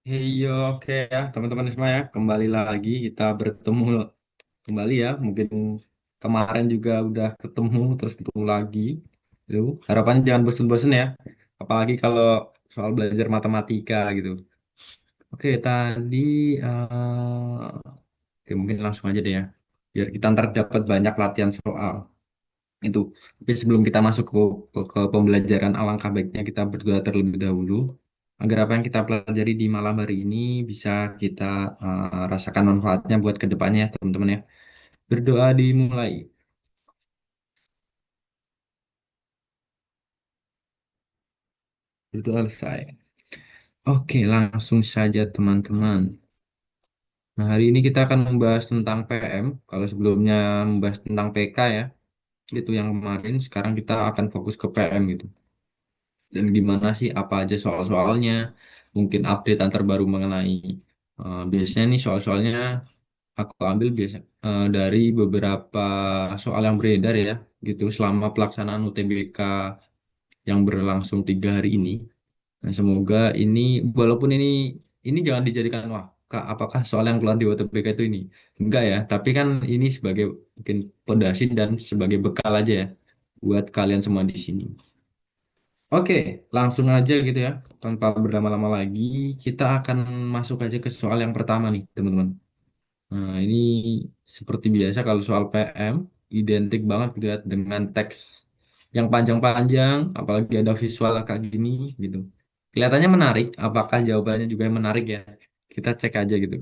Hey yo, oke ya teman-teman semua ya, kembali lagi kita bertemu kembali ya. Mungkin kemarin juga udah ketemu, terus ketemu lagi. Yuk, harapannya jangan bosen-bosen ya. Apalagi kalau soal belajar matematika gitu. Oke, tadi oke, mungkin langsung aja deh ya. Biar kita ntar dapat banyak latihan soal itu. Tapi sebelum kita masuk ke pembelajaran, alangkah baiknya kita berdoa terlebih dahulu agar apa yang kita pelajari di malam hari ini bisa kita rasakan manfaatnya buat kedepannya, teman-teman ya. Berdoa dimulai. Berdoa selesai. Oke, langsung saja teman-teman. Nah, hari ini kita akan membahas tentang PM. Kalau sebelumnya membahas tentang PK ya, itu yang kemarin. Sekarang kita akan fokus ke PM gitu. Dan gimana sih apa aja soal-soalnya, mungkin update terbaru mengenai biasanya nih soal-soalnya aku ambil biasa dari beberapa soal yang beredar ya gitu selama pelaksanaan UTBK yang berlangsung 3 hari ini. Nah, semoga ini walaupun ini jangan dijadikan wah Kak, apakah soal yang keluar di UTBK itu ini enggak ya, tapi kan ini sebagai mungkin pondasi dan sebagai bekal aja ya buat kalian semua di sini. Oke, langsung aja gitu ya. Tanpa berlama-lama lagi, kita akan masuk aja ke soal yang pertama nih, teman-teman. Nah, ini seperti biasa kalau soal PM, identik banget gitu ya dengan teks yang panjang-panjang, apalagi ada visual kayak gini gitu. Kelihatannya menarik, apakah jawabannya juga yang menarik ya? Kita cek aja gitu.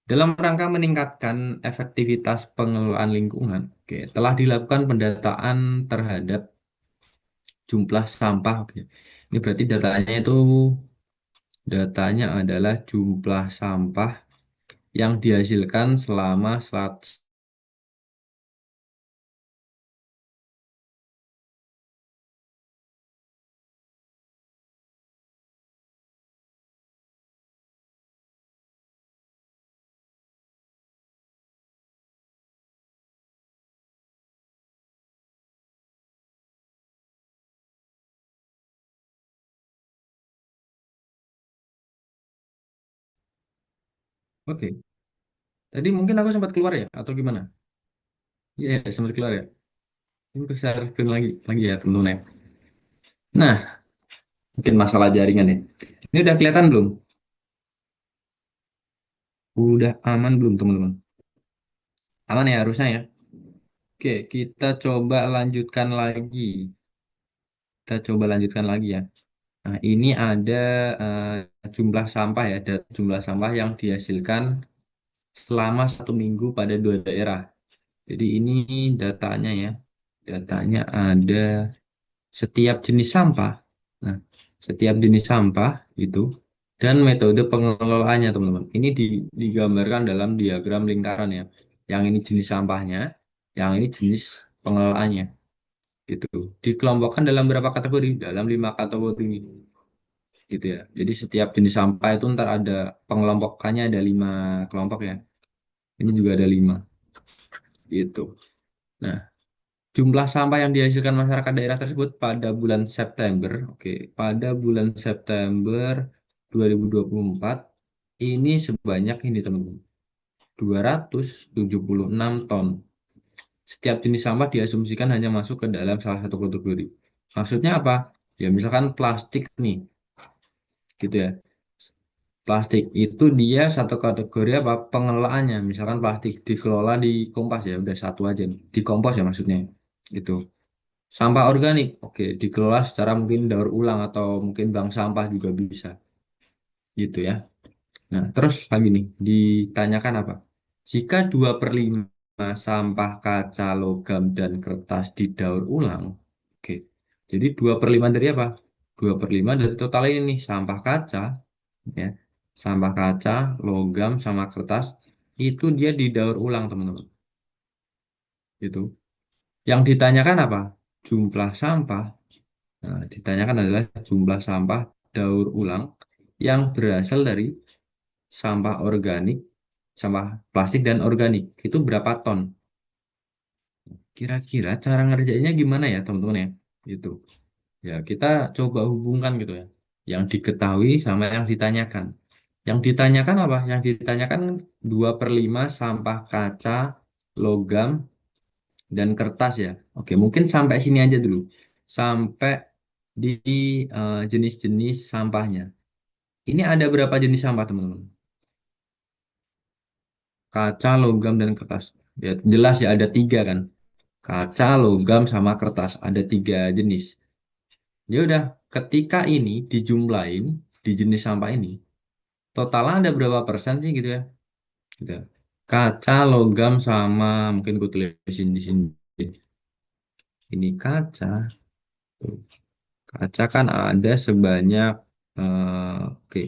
Dalam rangka meningkatkan efektivitas pengelolaan lingkungan, oke, telah dilakukan pendataan terhadap jumlah sampah. Oke. Ini berarti datanya adalah jumlah sampah yang dihasilkan selama Oke, tadi mungkin aku sempat keluar ya, atau gimana? Iya, ya, sempat keluar ya. Ini bisa screen lagi ya, teman-teman ya. Nah, mungkin masalah jaringan ya. Ini udah kelihatan belum? Udah aman belum, teman-teman? Aman ya harusnya ya. Oke, kita coba lanjutkan lagi. Kita coba lanjutkan lagi ya. Nah, ini ada jumlah sampah ya, jumlah sampah yang dihasilkan selama 1 minggu pada dua daerah. Jadi ini datanya ya. Datanya ada setiap jenis sampah. Nah, setiap jenis sampah itu dan metode pengelolaannya, teman-teman. Ini digambarkan dalam diagram lingkaran ya. Yang ini jenis sampahnya, yang ini jenis pengelolaannya gitu. Dikelompokkan dalam berapa kategori? Dalam 5 kategori gitu ya. Jadi setiap jenis sampah itu ntar ada pengelompokannya, ada 5 kelompok ya. Ini juga ada 5 gitu. Nah, jumlah sampah yang dihasilkan masyarakat daerah tersebut pada bulan September, oke, pada bulan September 2024 ini sebanyak ini teman-teman, 276 ton. Setiap jenis sampah diasumsikan hanya masuk ke dalam salah satu kategori. Maksudnya apa? Ya misalkan plastik nih, gitu ya. Plastik itu dia satu kategori apa? Pengelolaannya. Misalkan plastik dikelola di Kompas ya, udah satu aja nih. Di kompos ya maksudnya. Itu. Sampah organik, oke, dikelola secara mungkin daur ulang atau mungkin bank sampah juga bisa, gitu ya. Nah, terus lagi nih, ditanyakan apa? Jika 2/5 sampah kaca, logam, dan kertas didaur ulang, oke, jadi 2/5 dari apa? 2/5 dari total ini nih, sampah kaca, ya, sampah kaca, logam, sama kertas, itu dia didaur ulang, teman-teman. Itu. Yang ditanyakan apa? Jumlah sampah. Nah, ditanyakan adalah jumlah sampah daur ulang yang berasal dari sampah organik, sampah plastik dan organik. Itu berapa ton? Kira-kira cara ngerjainnya gimana ya, teman-teman ya? Gitu. Ya, kita coba hubungkan gitu ya. Yang diketahui sama yang ditanyakan. Yang ditanyakan apa? Yang ditanyakan 2/5 sampah kaca, logam, dan kertas ya. Oke, mungkin sampai sini aja dulu. Sampai di jenis-jenis sampahnya. Ini ada berapa jenis sampah, teman-teman? Kaca, logam, dan kertas. Ya, jelas ya ada tiga kan. Kaca, logam, sama kertas. Ada tiga jenis. Ya udah, ketika ini dijumlahin di jenis sampah ini, totalnya ada berapa persen sih gitu ya? Gitu. Kaca, logam, sama mungkin gue tulisin di sini. Ini kaca. Tuh. Kaca kan ada sebanyak, oke,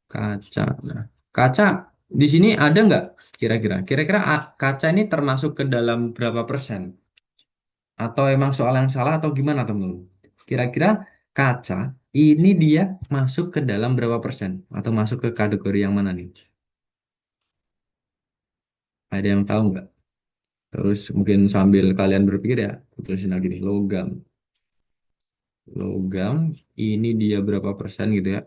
kaca. Nah, kaca di sini ada nggak kira-kira? Kira-kira kaca ini termasuk ke dalam berapa persen? Atau emang soal yang salah atau gimana teman-teman? Kira-kira kaca ini dia masuk ke dalam berapa persen? Atau masuk ke kategori yang mana nih? Ada yang tahu nggak? Terus mungkin sambil kalian berpikir ya, tulisin lagi nih, logam. Logam ini dia berapa persen gitu ya?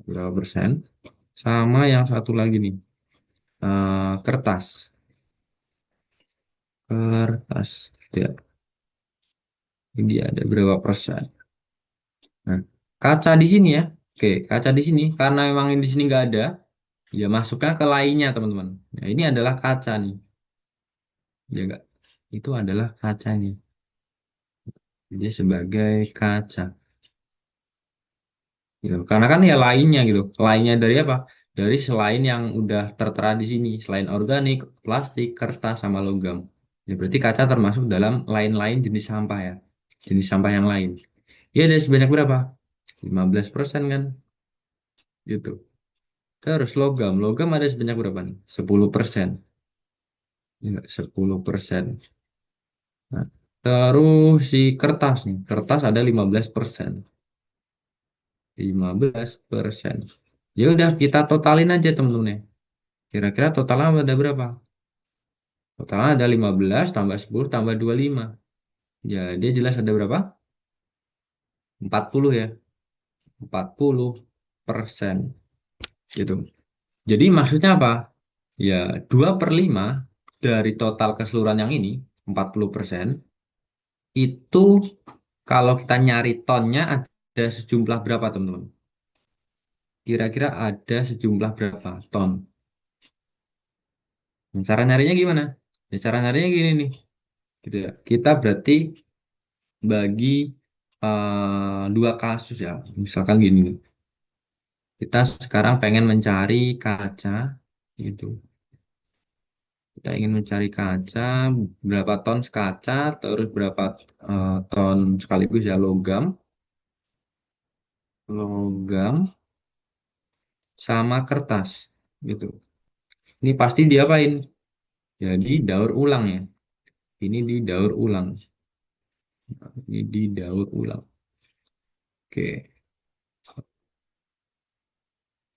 Berapa persen? Sama yang satu lagi nih, kertas. Kertas. Gitu ya. Ini dia ada berapa persen? Nah, kaca di sini ya. Oke, kaca di sini karena memang di sini nggak ada, ya masuknya ke lainnya teman-teman. Nah, ini adalah kaca nih, ya nggak? Itu adalah kacanya. Dia sebagai kaca. Gitu. Karena kan ya lainnya gitu. Lainnya dari apa? Dari selain yang udah tertera di sini, selain organik, plastik, kertas, sama logam. Ya, berarti kaca termasuk dalam lain-lain jenis sampah ya. Jenis sampah yang lain. Ya ada sebanyak berapa? 15% kan? Gitu. Terus logam. Logam ada sebanyak berapa nih? 10%. Ya, 10%. Nah, terus si kertas nih. Kertas ada 15%. 15%. Ya udah kita totalin aja temen-temen ya. Kira-kira totalnya ada berapa? Totalnya ada 15 tambah 10 tambah 25. Ya, dia jelas ada berapa? 40 ya. 40%. Gitu. Jadi maksudnya apa? Ya, 2/5 dari total keseluruhan yang ini, 40%, itu kalau kita nyari tonnya ada sejumlah berapa, teman-teman? Kira-kira ada sejumlah berapa ton? Cara nyarinya gimana? Ya, cara nyarinya gini nih. Gitu ya. Kita berarti bagi dua kasus ya. Misalkan gini nih. Kita sekarang pengen mencari kaca gitu. Kita ingin mencari kaca, berapa ton kaca, terus berapa ton sekaligus ya logam sama kertas gitu. Ini pasti diapain? Jadi daur ulang ya. Ini didaur ulang. Ini didaur ulang. Oke.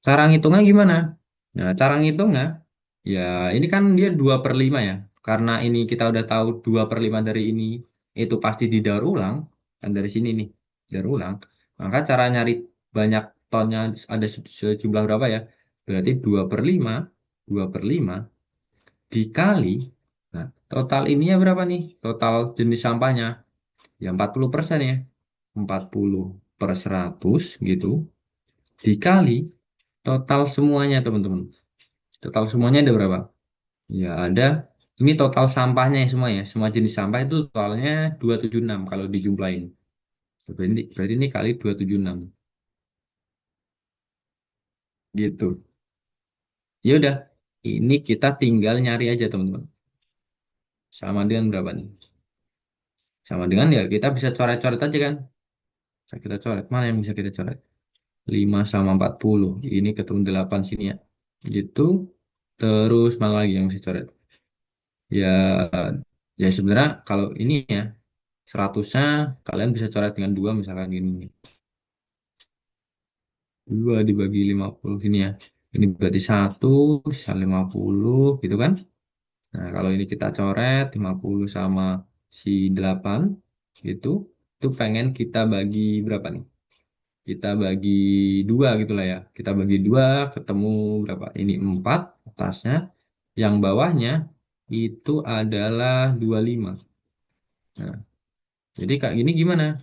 Cara ngitungnya gimana? Nah, cara ngitungnya, ya ini kan dia 2/5 ya. Karena ini kita udah tahu 2/5 dari ini itu pasti didaur ulang. Kan dari sini nih, daur ulang. Maka cara nyari banyak tonnya ada sejumlah berapa ya? Berarti 2/5, 2/5 dikali. Nah, total ininya berapa nih? Total jenis sampahnya. Ya 40% ya. 40/100 gitu. Dikali total semuanya teman-teman. Total semuanya ada berapa? Ya ada, ini total sampahnya ya semua ya. Semua jenis sampah itu totalnya 276 kalau dijumlahin. Berarti ini kali 276 gitu. Ya udah, ini kita tinggal nyari aja teman-teman. Sama dengan berapa nih? Sama dengan ya kita bisa coret-coret aja kan. Bisa kita coret. Mana yang bisa kita coret? 5 sama 40. Ini ketemu 8 sini ya. Gitu. Terus mana lagi yang bisa coret? Ya, ya sebenarnya kalau ini ya 100-nya kalian bisa coret dengan dua misalkan gini. Dua dibagi 50 ini ya. Ini berarti satu sisa 50 gitu kan. Nah kalau ini kita coret 50 sama si 8 gitu. Itu pengen kita bagi berapa nih? Kita bagi dua gitu lah ya. Kita bagi dua, ketemu berapa? Ini 4 atasnya. Yang bawahnya itu adalah 25. Nah, jadi kayak gini gimana?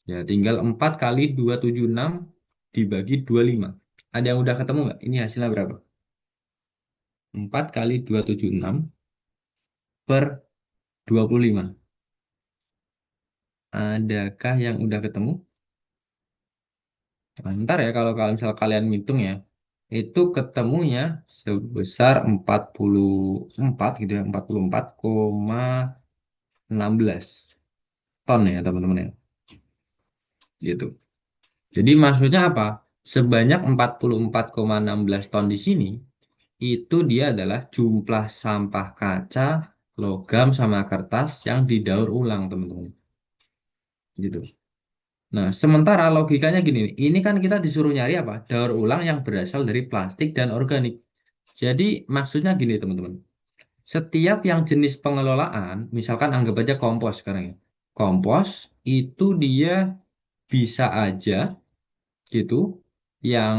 Ya, tinggal 4 kali 276 dibagi 25. Ada yang udah ketemu nggak? Ini hasilnya berapa? 4 kali 276 per 25. Adakah yang udah ketemu? Ntar ya kalau misal kalian ngitung ya, itu ketemunya sebesar 44 gitu ya, 44,16 ton ya teman-teman ya. Gitu. Jadi maksudnya apa? Sebanyak 44,16 ton di sini, itu dia adalah jumlah sampah kaca, logam, sama kertas yang didaur ulang, teman-teman. Gitu. Nah, sementara logikanya gini, nih, ini kan kita disuruh nyari apa? Daur ulang yang berasal dari plastik dan organik. Jadi maksudnya gini, teman-teman. Setiap yang jenis pengelolaan, misalkan anggap aja kompos sekarang ya. Kompos itu dia bisa aja gitu yang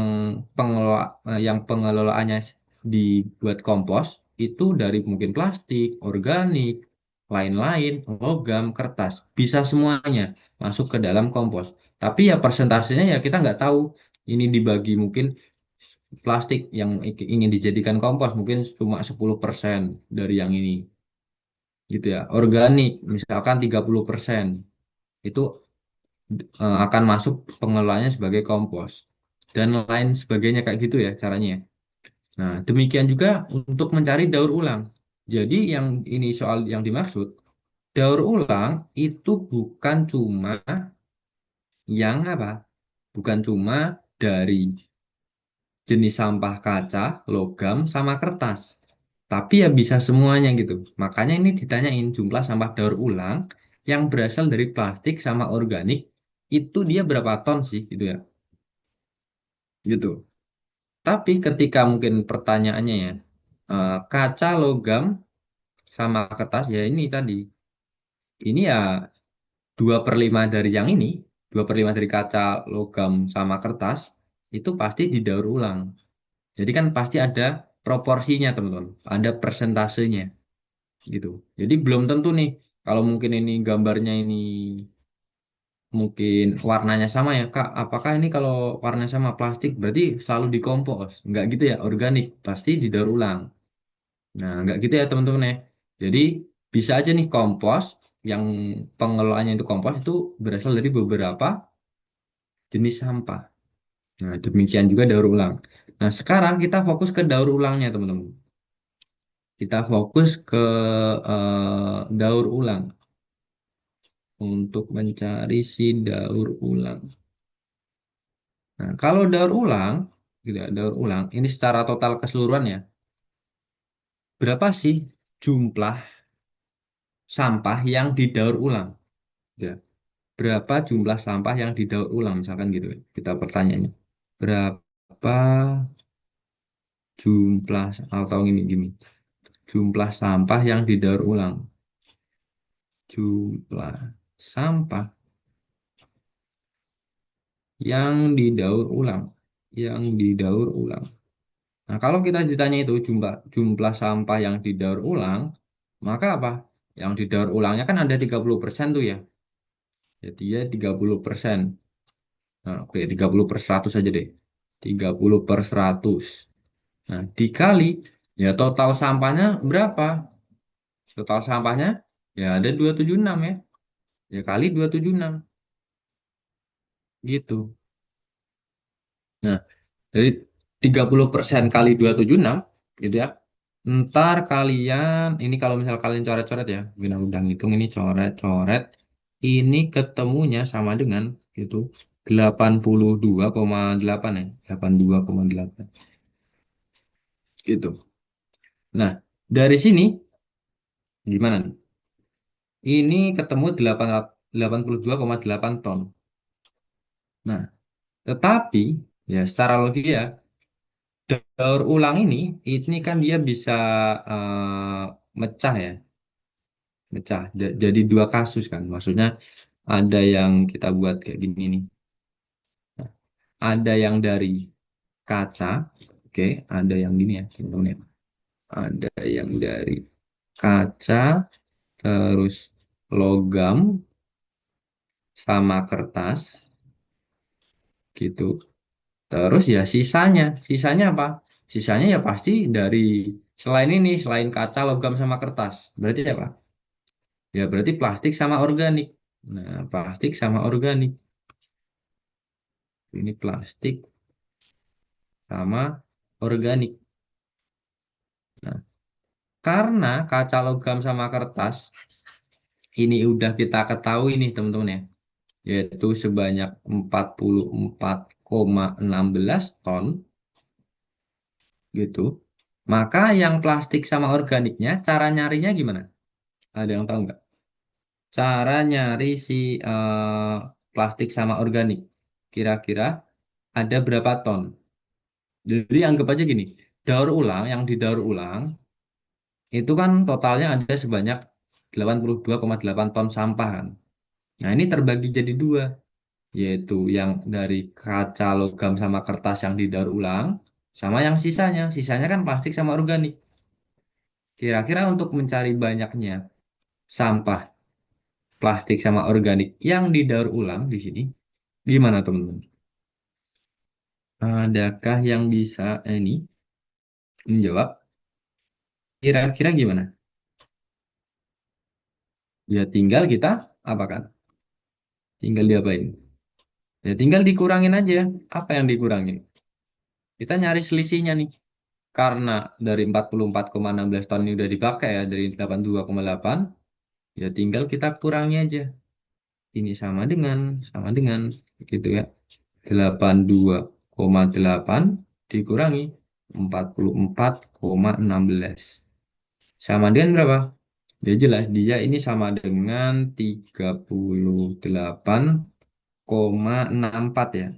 yang pengelolaannya dibuat kompos itu dari mungkin plastik, organik, lain-lain, logam, kertas, bisa semuanya masuk ke dalam kompos. Tapi ya persentasenya ya kita nggak tahu. Ini dibagi mungkin plastik yang ingin dijadikan kompos mungkin cuma 10% dari yang ini gitu ya. Organik misalkan 30% itu akan masuk pengelolaannya sebagai kompos dan lain sebagainya kayak gitu ya caranya. Nah, demikian juga untuk mencari daur ulang. Jadi yang ini soal yang dimaksud, daur ulang itu bukan cuma yang apa? Bukan cuma dari jenis sampah kaca, logam, sama kertas. Tapi ya bisa semuanya gitu. Makanya ini ditanyain jumlah sampah daur ulang yang berasal dari plastik sama organik itu dia berapa ton sih gitu ya. Gitu. Tapi ketika mungkin pertanyaannya ya, kaca, logam, sama kertas, ya ini tadi. Ini ya 2/5 dari yang ini, 2/5 dari kaca, logam, sama kertas, itu pasti didaur ulang. Jadi kan pasti ada proporsinya, teman-teman. Ada persentasenya, gitu. Jadi belum tentu nih, kalau mungkin ini gambarnya ini mungkin warnanya sama ya, Kak. Apakah ini kalau warnanya sama plastik, berarti selalu dikompos? Enggak gitu ya, organik, pasti didaur ulang. Nah, nggak gitu ya teman-teman ya. Jadi bisa aja nih kompos yang pengelolaannya itu kompos itu berasal dari beberapa jenis sampah. Nah, demikian juga daur ulang. Nah, sekarang kita fokus ke daur ulangnya teman-teman. Kita fokus ke daur ulang untuk mencari si daur ulang. Nah, kalau daur ulang, gitu ya, daur ulang ini secara total keseluruhan ya. Berapa sih jumlah sampah yang didaur ulang? Ya. Berapa jumlah sampah yang didaur ulang misalkan gitu kita pertanyaannya berapa jumlah atau gini gini jumlah sampah yang didaur ulang jumlah sampah yang didaur ulang. Nah, kalau kita ditanya itu jumlah jumlah sampah yang didaur ulang, maka apa yang didaur ulangnya kan ada 30% tuh ya, jadi ya 30%. Nah, oke, 30 per 100 aja deh, 30 per 100. Nah, dikali, ya total sampahnya berapa? Total sampahnya, ya ada 276 ya. Ya kali 276, gitu. Nah, dari 30% kali 276, gitu ya. Ntar kalian, ini kalau misal kalian coret-coret ya, Bina udah ngitung ini coret-coret, ini ketemunya sama dengan, gitu, 82,8 ya. 82,8, gitu. Nah, dari sini, gimana nih? Ini ketemu 82,8 ton. Nah, tetapi ya secara logika ya, daur ulang ini kan dia bisa mecah ya, mecah. Jadi dua kasus kan. Maksudnya ada yang kita buat kayak gini nih. Ada yang dari kaca, oke, ada yang gini ya, teman-teman ya. Ada yang dari kaca, terus logam sama kertas gitu. Terus ya sisanya apa? Sisanya ya pasti dari selain ini, selain kaca, logam sama kertas. Berarti apa? Ya berarti plastik sama organik. Nah, plastik sama organik. Ini plastik sama organik. Nah, karena kaca, logam sama kertas ini udah kita ketahui nih teman-teman ya, yaitu sebanyak 44,16 ton gitu. Maka yang plastik sama organiknya, cara nyarinya gimana? Ada yang tahu nggak? Cara nyari si plastik sama organik. Kira-kira ada berapa ton? Jadi anggap aja gini, daur ulang, yang didaur ulang, itu kan totalnya ada sebanyak 82,8 ton sampah kan. Nah ini terbagi jadi dua, yaitu yang dari kaca, logam, sama kertas yang didaur ulang, sama yang sisanya. Sisanya kan plastik sama organik. Kira-kira untuk mencari banyaknya sampah plastik sama organik yang didaur ulang di sini, gimana teman-teman? Adakah yang bisa ini menjawab? Kira-kira gimana? Ya tinggal kita apa kan? Tinggal diapain? Ya tinggal dikurangin aja. Apa yang dikurangin? Kita nyari selisihnya nih. Karena dari 44,16 ton ini udah dipakai ya dari 82,8, ya tinggal kita kurangi aja. Ini sama dengan gitu ya. 82,8 dikurangi 44,16. Sama dengan berapa? Ya jelas dia ini sama dengan 38,64 ya.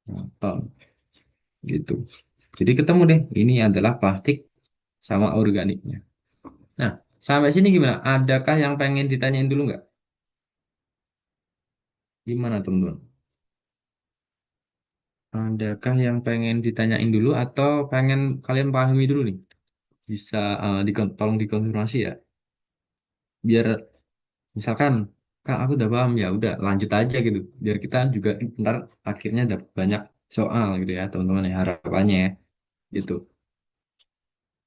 Nah, ton gitu. Jadi ketemu deh, ini adalah plastik sama organiknya. Nah, sampai sini gimana? Adakah yang pengen ditanyain dulu nggak? Gimana teman-teman? Adakah yang pengen ditanyain dulu atau pengen kalian pahami dulu nih? Bisa tolong dikonfirmasi ya. Biar misalkan, Kak aku udah paham ya, udah lanjut aja gitu. Biar kita juga ntar akhirnya dapat banyak soal gitu ya teman-teman ya harapannya ya gitu.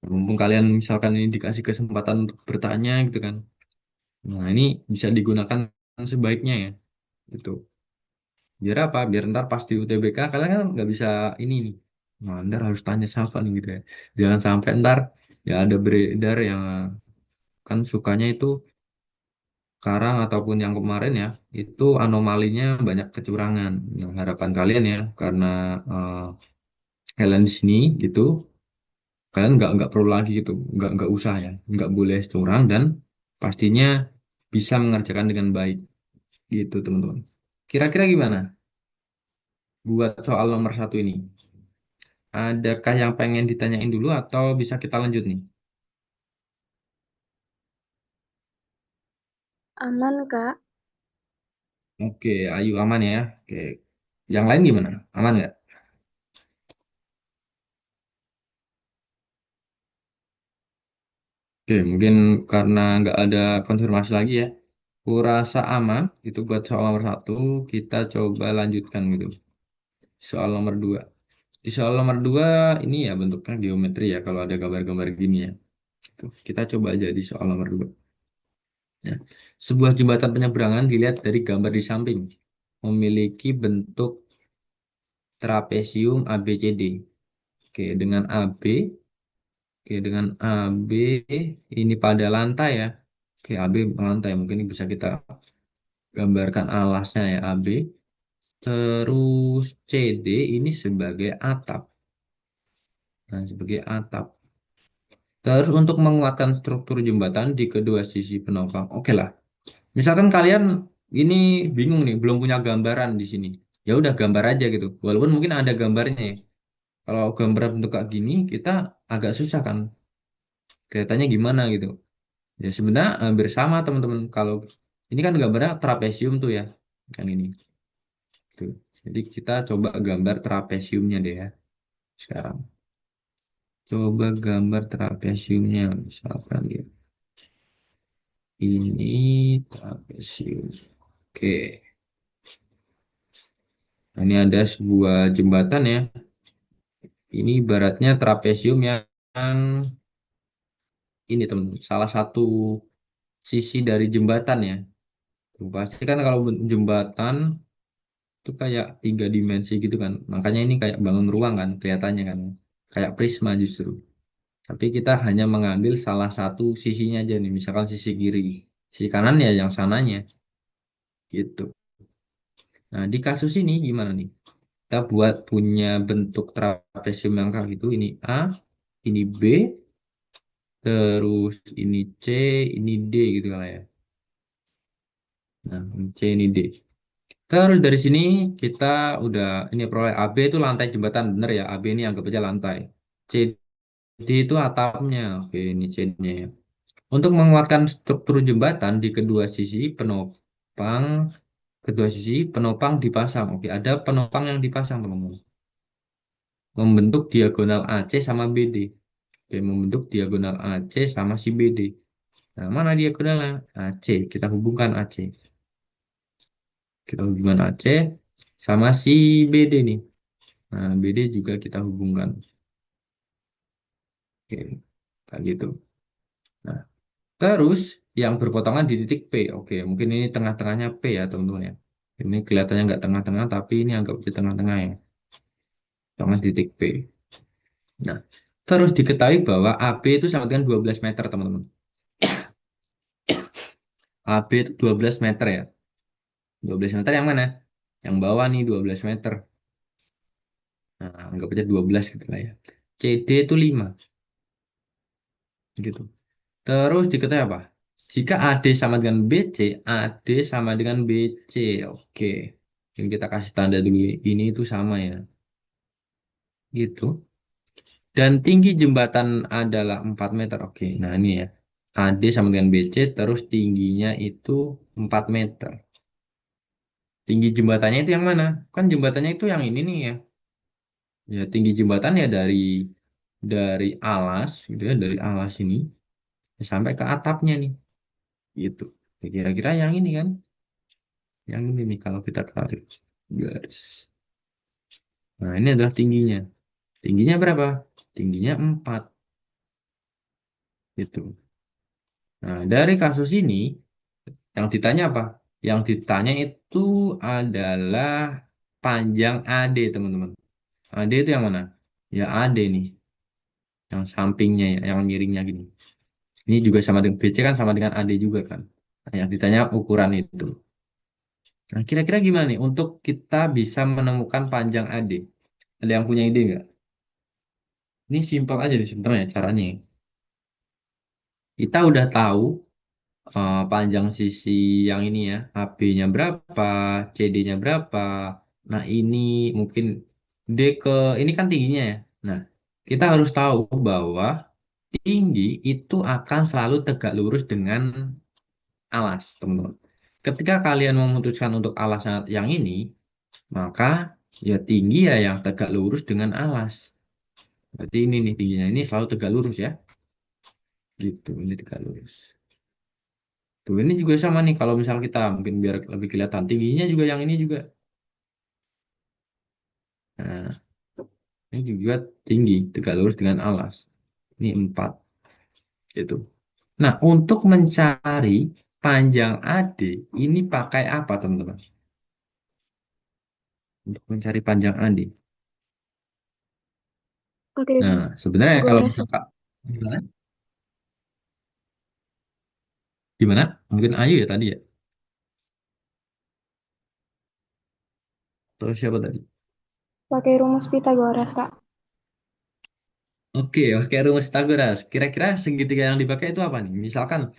Mumpung kalian misalkan ini dikasih kesempatan untuk bertanya gitu kan. Nah ini bisa digunakan sebaiknya ya gitu. Biar apa? Biar ntar pas di UTBK kalian kan nggak bisa ini nih. Nah, ntar harus tanya siapa nih gitu ya. Jangan sampai ntar ya ada beredar yang kan sukanya itu sekarang ataupun yang kemarin ya itu anomalinya banyak kecurangan. Nah, harapan kalian ya karena eh, kalian di sini gitu kalian nggak perlu lagi gitu nggak usah ya nggak boleh curang dan pastinya bisa mengerjakan dengan baik gitu teman-teman. Kira-kira gimana buat soal nomor satu ini? Adakah yang pengen ditanyain dulu atau bisa kita lanjut nih? Aman, Kak. Oke, Ayu aman ya. Oke, yang lain gimana? Aman nggak? Oke, mungkin karena nggak ada konfirmasi lagi ya. Kurasa aman, itu buat soal nomor satu. Kita coba lanjutkan gitu. Soal nomor dua. Di soal nomor dua ini ya bentuknya geometri ya kalau ada gambar-gambar gini ya. Tuh, kita coba aja di soal nomor dua. Ya. Sebuah jembatan penyeberangan dilihat dari gambar di samping. Memiliki bentuk trapesium ABCD. Oke, dengan AB. Oke, dengan AB ini pada lantai ya. Oke, AB lantai mungkin bisa kita gambarkan alasnya ya AB. Terus CD ini sebagai atap. Nah, sebagai atap. Terus untuk menguatkan struktur jembatan di kedua sisi penopang. Oke lah. Misalkan kalian ini bingung nih, belum punya gambaran di sini. Ya udah gambar aja gitu. Walaupun mungkin ada gambarnya ya. Kalau gambar bentuk kayak gini, kita agak susah kan. Kelihatannya gimana gitu. Ya sebenarnya hampir sama teman-teman. Kalau ini kan gambarnya trapesium tuh ya. Yang ini. Tuh. Jadi kita coba gambar trapesiumnya deh ya sekarang. Coba gambar trapesiumnya misalkan ya. Ini trapesium. Oke. Nah, ini ada sebuah jembatan ya. Ini ibaratnya trapesium yang ini teman, salah satu sisi dari jembatan ya. Tuh, pasti kan kalau jembatan itu kayak tiga dimensi gitu kan. Makanya ini kayak bangun ruang kan kelihatannya kan. Kayak prisma justru. Tapi kita hanya mengambil salah satu sisinya aja nih. Misalkan sisi kiri. Sisi kanan ya yang sananya. Gitu. Nah di kasus ini gimana nih? Kita buat punya bentuk trapesium yang kayak gitu. Ini A, ini B, terus ini C, ini D gitu lah ya. Nah, ini C, ini D. Terus dari sini kita udah ini peroleh AB itu lantai jembatan bener ya. AB ini anggap aja lantai. CD itu atapnya. Oke, ini CD-nya ya. Untuk menguatkan struktur jembatan di kedua sisi penopang dipasang. Oke, ada penopang yang dipasang teman-teman. Membentuk diagonal AC sama BD. Oke, membentuk diagonal AC sama si BD. Nah, mana diagonalnya? AC. Kita hubungkan AC. Kita hubungkan AC sama si BD nih. Nah, BD juga kita hubungkan. Oke, kayak gitu. Nah, terus yang berpotongan di titik P. Oke, mungkin ini tengah-tengahnya P ya, teman-teman ya. Ini kelihatannya nggak tengah-tengah, tapi ini anggap di tengah-tengah ya. Tengah titik P. Nah, terus diketahui bahwa AB itu sama dengan 12 meter, teman-teman. AB itu 12 meter ya. 12 meter yang mana? Yang bawah nih 12 meter. Nah, anggap aja 12 gitu lah ya. CD itu 5 gitu. Terus diketahui apa? Jika AD sama dengan BC, AD sama dengan BC. Oke. Ini kita kasih tanda dulu. Ini itu sama ya. Gitu. Dan tinggi jembatan adalah 4 meter. Oke. Nah ini ya. AD sama dengan BC. Terus tingginya itu 4 meter. Tinggi jembatannya itu yang mana? Kan jembatannya itu yang ini nih ya. Ya tinggi jembatan ya dari alas gitu ya. Dari alas ini sampai ke atapnya nih. Gitu. Ya, kira-kira yang ini kan. Yang ini nih kalau kita tarik garis. Nah, ini adalah tingginya. Tingginya berapa? Tingginya 4 gitu. Nah, dari kasus ini yang ditanya apa? Yang ditanya itu adalah panjang AD, teman-teman. AD itu yang mana? Ya AD nih, yang sampingnya ya, yang miringnya gini. Ini juga sama dengan BC kan sama dengan AD juga kan. Nah, yang ditanya ukuran itu. Nah, kira-kira gimana nih untuk kita bisa menemukan panjang AD? Ada yang punya ide nggak? Ini simpel aja nih sebenarnya caranya. Kita udah tahu panjang sisi yang ini ya, AB-nya berapa, CD-nya berapa. Nah, ini mungkin D ke ini kan tingginya ya. Nah, kita harus tahu bahwa tinggi itu akan selalu tegak lurus dengan alas, teman-teman. Ketika kalian memutuskan untuk alas yang ini, maka ya tinggi ya yang tegak lurus dengan alas. Berarti ini nih tingginya ini selalu tegak lurus ya. Gitu, ini tegak lurus. Tuh, ini juga sama nih kalau misal kita mungkin biar lebih kelihatan tingginya juga yang ini juga. Nah, ini juga tinggi, tegak lurus dengan alas. Ini 4 gitu. Nah, untuk mencari panjang AD ini pakai apa, teman-teman? Untuk mencari panjang AD. Oke, Nah, sebenarnya kalau Goras. misalkan gimana? Gimana? Mungkin Ayu ya tadi ya. Terus siapa tadi? Pakai rumus Pitagoras, Kak. Oke, oke rumus Pythagoras. Kira-kira segitiga yang dipakai itu apa nih? Misalkan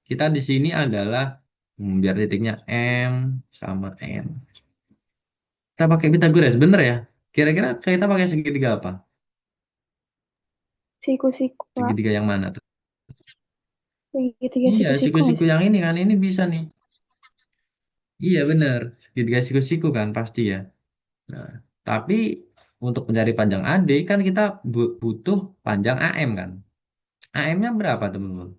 kita di sini adalah biar titiknya M sama N. Kita pakai Pythagoras, bener ya? Kira-kira kita pakai segitiga apa? Siku-siku, Kak. Segitiga yang mana tuh? Segitiga Iya, siku-siku nggak siku-siku sih? yang ini kan, ini bisa nih. Iya bener, segitiga siku-siku kan pasti ya. Nah, tapi untuk mencari panjang AD kan kita butuh panjang AM kan. AM-nya berapa teman-teman?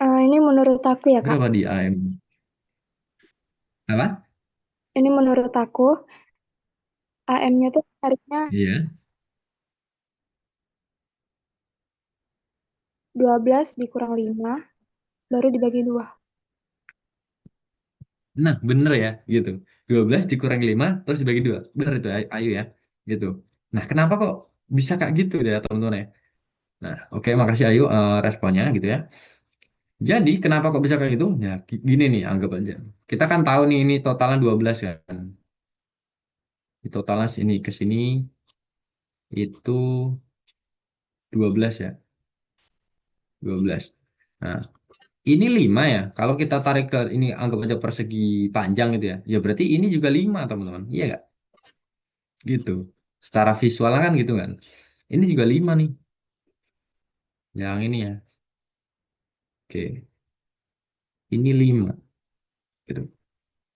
Ini menurut aku ya, Kak. Berapa di AM? Apa? Ini menurut aku, AM-nya tuh tariknya Iya. 12 dikurang 5 baru dibagi 2. Nah, bener ya, gitu. 12 dikurangi 5 terus dibagi 2. Bener itu, Ayu ya. Gitu. Nah, kenapa kok bisa kayak gitu ya, teman-teman ya? Nah, oke, makasih Ayu responnya gitu ya. Jadi, kenapa kok bisa kayak gitu? Ya, gini nih, anggap aja. Kita kan tahu nih, ini totalnya 12 kan. Di totalnya sini ke sini itu 12 ya. 12. Nah, ini 5 ya. Kalau kita tarik ke ini, anggap aja persegi panjang gitu ya. Ya berarti ini juga 5 teman-teman. Iya nggak? Gitu. Secara visual kan gitu kan. Ini juga 5 nih. Yang ini ya. Oke. Ini 5 gitu.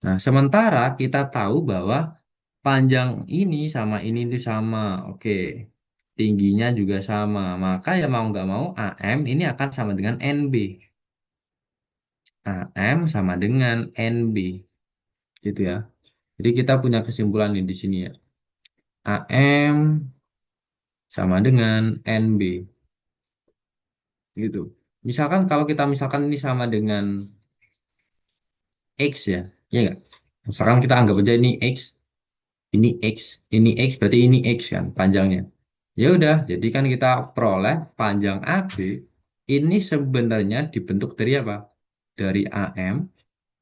Nah, sementara kita tahu bahwa panjang ini sama ini itu sama. Oke. Tingginya juga sama. Maka ya mau nggak mau AM ini akan sama dengan NB. AM sama dengan NB. Gitu ya. Jadi kita punya kesimpulan nih di sini ya. AM sama dengan NB. Gitu. Misalkan kalau kita misalkan ini sama dengan X ya. Ya nggak? Misalkan kita anggap aja ini X, ini X berarti ini X kan panjangnya. Ya udah, jadi kan kita peroleh panjang AB ini sebenarnya dibentuk dari apa? Dari AM,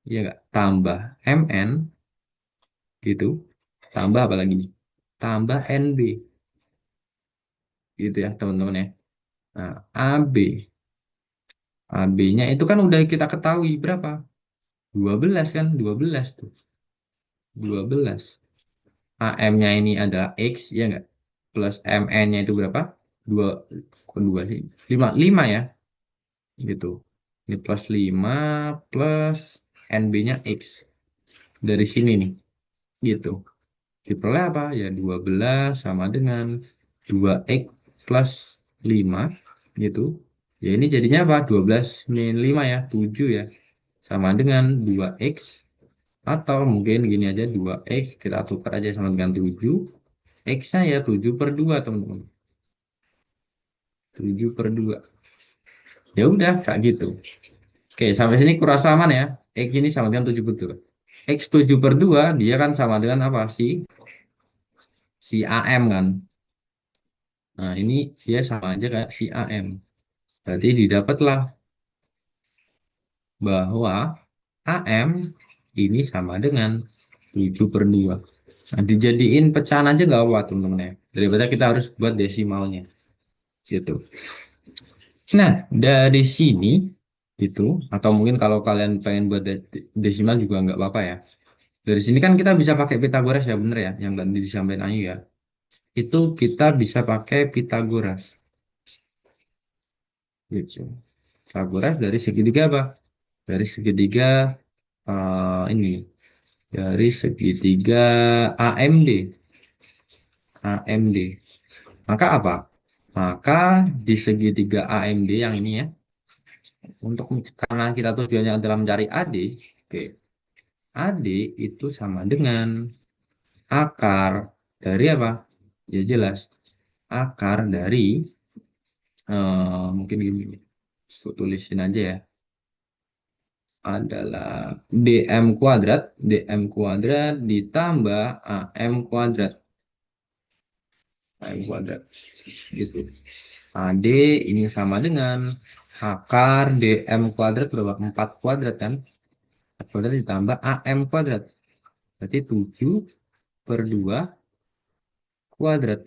ya nggak? Tambah MN gitu. Tambah apa lagi nih? Tambah NB gitu ya, teman-teman ya. Nah, AB. AB-nya itu kan udah kita ketahui berapa? 12 kan? 12 tuh. 12. AM-nya ini adalah X, ya nggak? Plus MN-nya itu berapa? 2, kok 2 sih? 5, 5 ya? Gitu. Ini plus 5 plus NB-nya X. Dari sini nih. Gitu. Diperoleh apa? Ya 12 sama dengan 2X plus 5. Gitu. Ya ini jadinya apa? 12 min 5 ya? 7 ya? Sama dengan 2X. Atau mungkin gini aja 2X. Kita tukar aja sama dengan 7. X-nya ya 7 per 2 teman-teman. 7 per 2. Ya udah kayak gitu. Oke, sampai sini kurasa aman ya. X ini sama dengan 7 per 2. X 7 per 2 dia kan sama dengan apa? Si AM kan. Nah, ini dia sama aja kayak si AM. Berarti didapatlah bahwa AM ini sama dengan 7 per 2. Nah, dijadiin pecahan aja nggak apa teman-teman ya. Daripada kita harus buat desimalnya. Gitu. Nah, dari sini gitu, atau mungkin kalau kalian pengen buat desimal juga nggak apa-apa ya. Dari sini kan kita bisa pakai Pitagoras ya, bener ya, yang tadi disampaikan Ayu ya. Itu kita bisa pakai Pitagoras. Gitu. Pitagoras dari segitiga apa? Dari segitiga ini, dari segitiga AMD. AMD. Maka apa? Maka di segitiga AMD yang ini ya, untuk karena kita tujuannya adalah mencari AD, oke, AD itu sama dengan akar dari apa? Ya jelas, akar dari mungkin gini, aku tulisin aja ya, adalah dm kuadrat ditambah am kuadrat, am kuadrat, gitu. AD ini sama dengan akar dm kuadrat berapa? 4 kuadrat kan? 4 kuadrat ditambah am kuadrat. Berarti 7 per 2 kuadrat.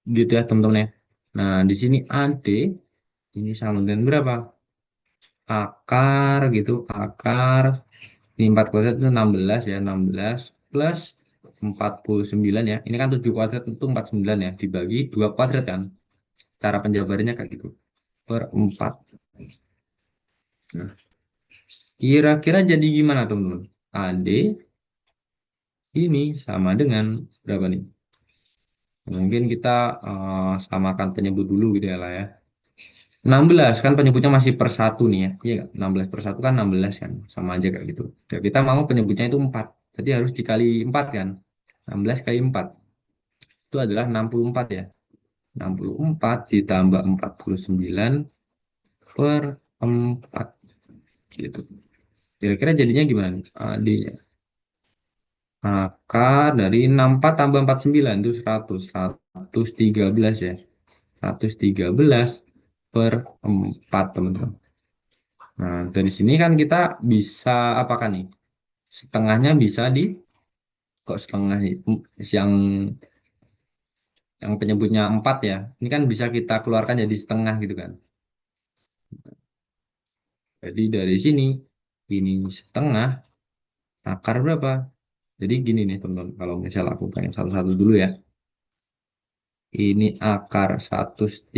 Gitu ya teman-teman ya. Nah, di sini AD ini sama dengan berapa? Akar gitu, akar ini 4 kuadrat itu 16 ya, 16 plus 49 ya. Ini kan 7 kuadrat itu 49 ya, dibagi 2 kuadrat kan. Cara penjabarannya kayak gitu. Per 4. Nah, kira-kira jadi gimana teman-teman? AD ini sama dengan berapa nih? Mungkin kita samakan penyebut dulu gitu ya lah ya. 16 kan penyebutnya masih per satu nih ya. Iya nggak? 16 per satu kan 16 kan. Sama aja kayak gitu. Ya, kita mau penyebutnya itu 4. Jadi harus dikali 4 kan. 16 kali 4. Itu adalah 64 ya. 64 ditambah 49 per 4 gitu. Kira-kira jadinya gimana nih? Di akar dari 64 tambah 49 itu 100. 113 ya. 113 per 4 teman-teman. Nah, dari sini kan kita bisa apakan nih? Setengahnya bisa di kok setengah itu yang penyebutnya 4 ya. Ini kan bisa kita keluarkan jadi setengah gitu kan. Jadi dari sini ini setengah akar berapa? Jadi gini nih teman-teman, kalau misal aku pengen satu-satu dulu ya. Ini akar 113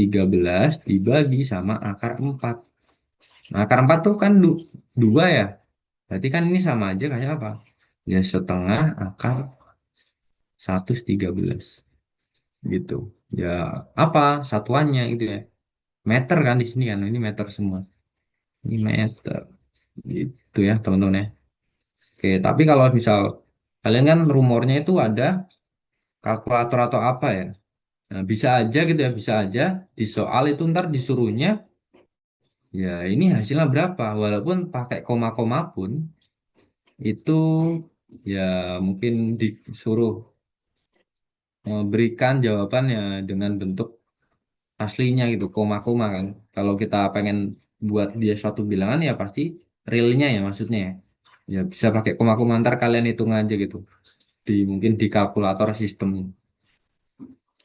dibagi sama akar 4. Nah, akar 4 tuh kan 2 ya. Berarti kan ini sama aja kayak apa? Ya setengah akar 113 gitu. Ya apa satuannya gitu ya. Meter kan di sini kan. Ini meter semua. Ini meter. Gitu ya teman-teman ya. Oke, tapi kalau misal kalian kan rumornya itu ada kalkulator atau apa ya. Nah, bisa aja gitu ya, bisa aja di soal itu ntar disuruhnya ya ini hasilnya berapa. Walaupun pakai koma-koma pun itu ya mungkin disuruh berikan jawabannya dengan bentuk aslinya gitu, koma-koma kan. Kalau kita pengen buat dia suatu bilangan ya pasti realnya ya maksudnya ya. Ya bisa pakai koma-koma ntar kalian hitung aja gitu. Di mungkin di kalkulator sistem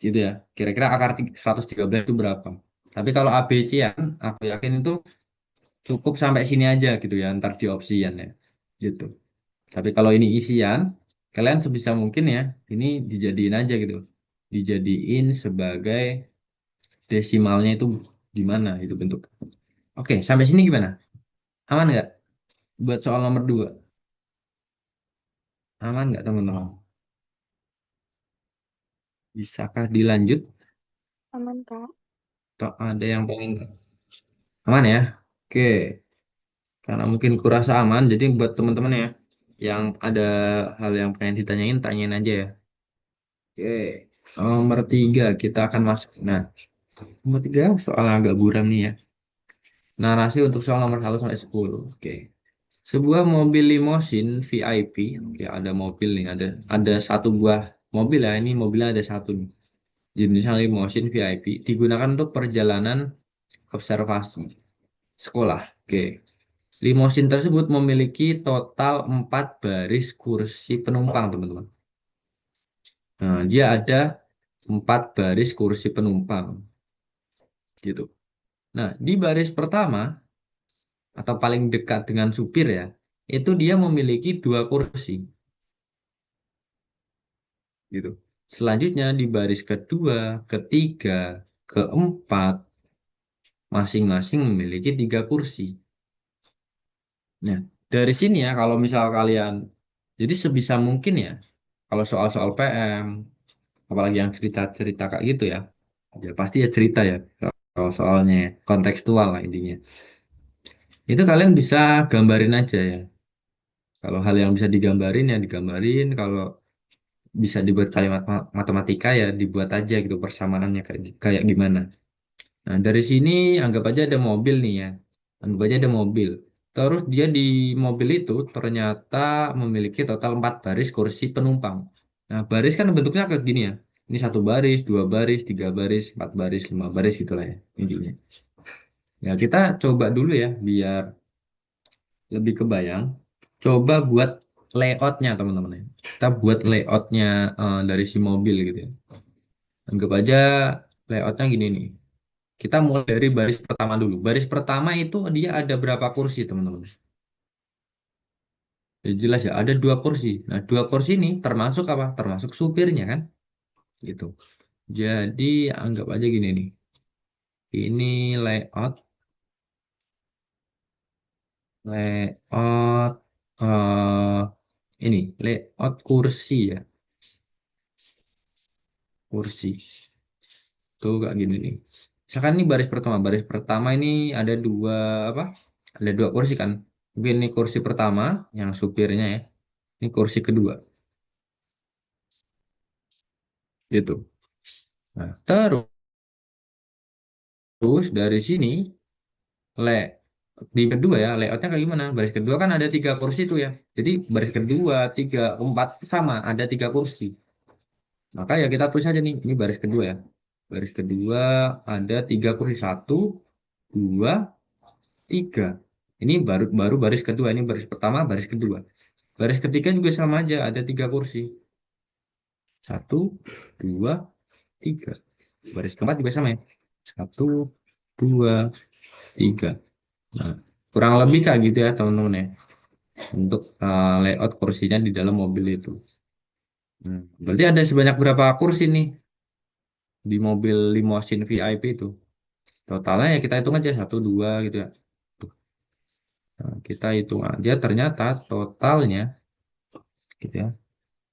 gitu ya. Kira-kira akar 113 itu berapa? Tapi kalau ABC ya, aku yakin itu cukup sampai sini aja gitu ya, ntar di opsian ya. Gitu. Tapi kalau ini isian, kalian sebisa mungkin ya, ini dijadiin aja gitu. Dijadiin sebagai desimalnya itu gimana itu bentuk. Oke, sampai sini gimana? Aman nggak? Buat soal nomor 2 aman nggak teman-teman? Bisakah dilanjut? Aman, Kak. Atau ada yang pengen? Aman ya? Oke, karena mungkin kurasa aman, jadi buat teman-teman ya, yang ada hal yang pengen ditanyain, tanyain aja ya. Oke, nomor 3 kita akan masuk. Nah, nomor 3 soal agak buram nih ya. Narasi untuk soal nomor 1 sampai 10. Oke. Sebuah mobil limosin VIP, oke, ada mobil nih, ada satu buah mobil ya, ini mobilnya ada satu nih. Jenisnya limosin VIP digunakan untuk perjalanan observasi sekolah. Oke. Limosin tersebut memiliki total 4 baris kursi penumpang, teman-teman. Nah, dia ada 4 baris kursi penumpang, gitu. Nah, di baris pertama atau paling dekat dengan supir ya, itu dia memiliki 2 kursi, gitu. Selanjutnya di baris kedua, ketiga, keempat, masing-masing memiliki 3 kursi. Nah, dari sini ya, kalau misal kalian, jadi sebisa mungkin ya, kalau soal-soal PM, apalagi yang cerita-cerita kayak gitu ya, ya pasti ya cerita ya, kalau soalnya kontekstual lah intinya. Itu kalian bisa gambarin aja ya. Kalau hal yang bisa digambarin ya digambarin, kalau bisa dibuat kalimat matematika ya dibuat aja gitu persamaannya kayak kayak gimana. Nah, dari sini anggap aja ada mobil nih ya. Anggap aja ada mobil. Terus dia di mobil itu ternyata memiliki total 4 baris kursi penumpang. Nah, baris kan bentuknya kayak gini ya. Ini 1 baris, 2 baris, 3 baris, 4 baris, 5 baris gitulah ya intinya. Ya, kita coba dulu ya biar lebih kebayang. Coba buat layoutnya teman-teman ya. Kita buat layoutnya dari si mobil gitu ya. Anggap aja layoutnya gini nih. Kita mulai dari baris pertama dulu. Baris pertama itu dia ada berapa kursi, teman-teman? Ya, jelas ya, ada 2 kursi. Nah, 2 kursi ini termasuk apa? Termasuk supirnya kan? Gitu. Jadi anggap aja gini nih. Ini layout, layout. ini layout kursi ya, kursi. Tuh kayak gini nih. Misalkan ini baris pertama ini ada dua apa? Ada dua kursi kan. Mungkin ini kursi pertama yang supirnya ya. Ini kursi kedua, gitu. Nah, terus dari sini le di kedua ya layoutnya kayak gimana? Baris kedua kan ada tiga kursi tuh ya. Jadi baris kedua, tiga, empat sama ada tiga kursi. Maka ya kita tulis aja nih. Ini baris kedua ya. Baris kedua ada tiga kursi, satu, dua, tiga. Ini baru baru baris kedua. Ini baris pertama, baris kedua. Baris ketiga juga sama aja, ada tiga kursi. Satu, dua, tiga. Baris keempat juga sama ya. Satu, dua, tiga. Nah, kurang lebih kayak gitu ya teman-teman ya. Untuk layout kursinya di dalam mobil itu. Berarti ada sebanyak berapa kursi nih di mobil limousine VIP itu? Totalnya ya kita hitung aja satu, dua gitu ya. Nah, kita hitung aja ternyata totalnya gitu ya.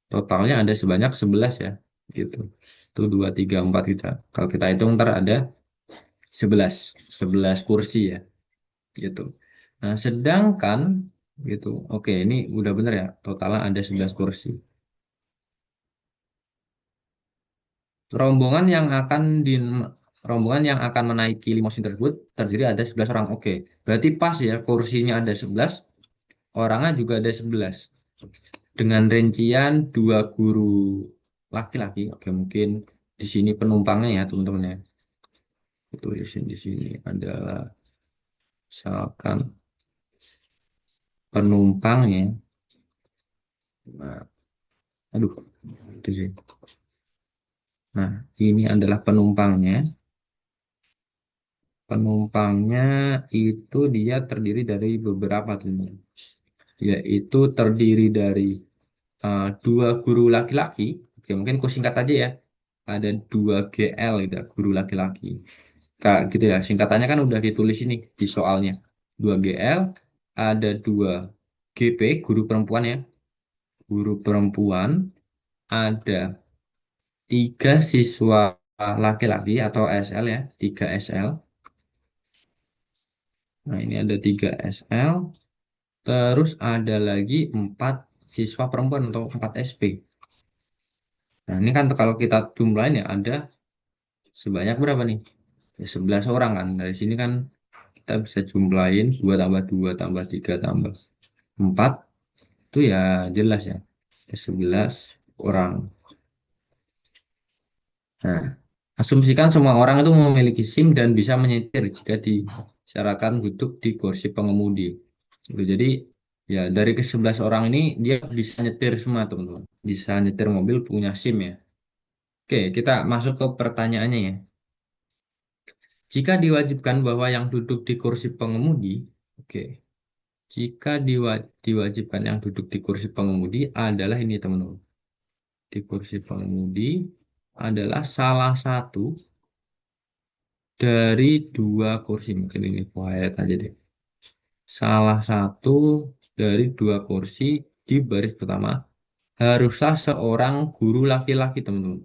Totalnya ada sebanyak 11 ya. Gitu. Itu 2, 3, 4 kita. Kalau kita hitung ntar ada 11 kursi ya. Gitu. Nah, sedangkan gitu. Oke, ini udah bener ya. Totalnya ada 11 kursi. Rombongan yang akan di rombongan yang akan menaiki limosin tersebut terdiri ada 11 orang. Oke. Berarti pas ya kursinya ada 11, orangnya juga ada 11. Dengan rincian dua guru laki-laki. Oke, mungkin di sini penumpangnya ya, teman-teman ya. Itu di sini adalah misalkan penumpangnya. Nah, aduh, itu sih. Nah, ini adalah penumpangnya. Penumpangnya itu dia terdiri dari beberapa teman, yaitu terdiri dari dua guru laki-laki. Oke, mungkin ku singkat aja ya. Ada dua GL gitu, ya, guru laki-laki. Kak, gitu ya. Singkatannya kan udah ditulis ini di soalnya. Dua GL, ada dua GP, guru perempuan ya. Guru perempuan, ada tiga siswa laki-laki atau SL ya, tiga SL. Nah, ini ada tiga SL. Terus ada lagi empat siswa perempuan atau empat SP. Nah, ini kan kalau kita jumlahin ya ada sebanyak berapa nih? Ya, 11 orang kan. Dari sini kan kita bisa jumlahin 2 tambah 2 tambah 3 tambah 4 itu ya jelas ya. 11 orang. Nah, asumsikan semua orang itu memiliki SIM dan bisa menyetir jika disyaratkan duduk di kursi pengemudi. Gitu. Jadi ya dari ke 11 orang ini dia bisa nyetir semua teman-teman. Bisa nyetir mobil punya SIM ya. Oke, kita masuk ke pertanyaannya ya. Jika diwajibkan bahwa yang duduk di kursi pengemudi, oke. Jika diwajibkan yang duduk di kursi pengemudi adalah ini teman-teman. Di kursi pengemudi adalah salah satu dari dua kursi. Mungkin ini quiet aja deh. Salah satu dari dua kursi di baris pertama haruslah seorang guru laki-laki teman-teman.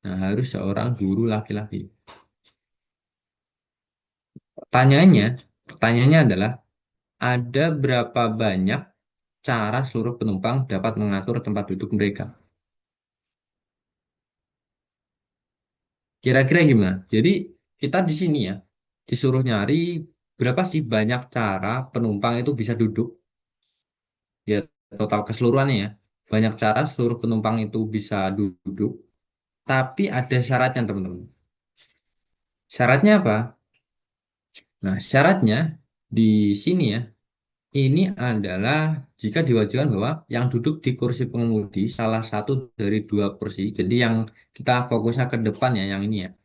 Nah, harus seorang guru laki-laki. Pertanyaannya, pertanyaannya adalah ada berapa banyak cara seluruh penumpang dapat mengatur tempat duduk mereka? Kira-kira gimana? Jadi kita di sini ya disuruh nyari berapa sih banyak cara penumpang itu bisa duduk ya total keseluruhannya ya. Banyak cara seluruh penumpang itu bisa duduk, tapi ada syaratnya teman-teman. Syaratnya apa? Nah, syaratnya di sini ya. Ini adalah jika diwajibkan bahwa yang duduk di kursi pengemudi salah satu dari dua kursi. Jadi yang kita fokusnya ke depan ya, yang ini ya.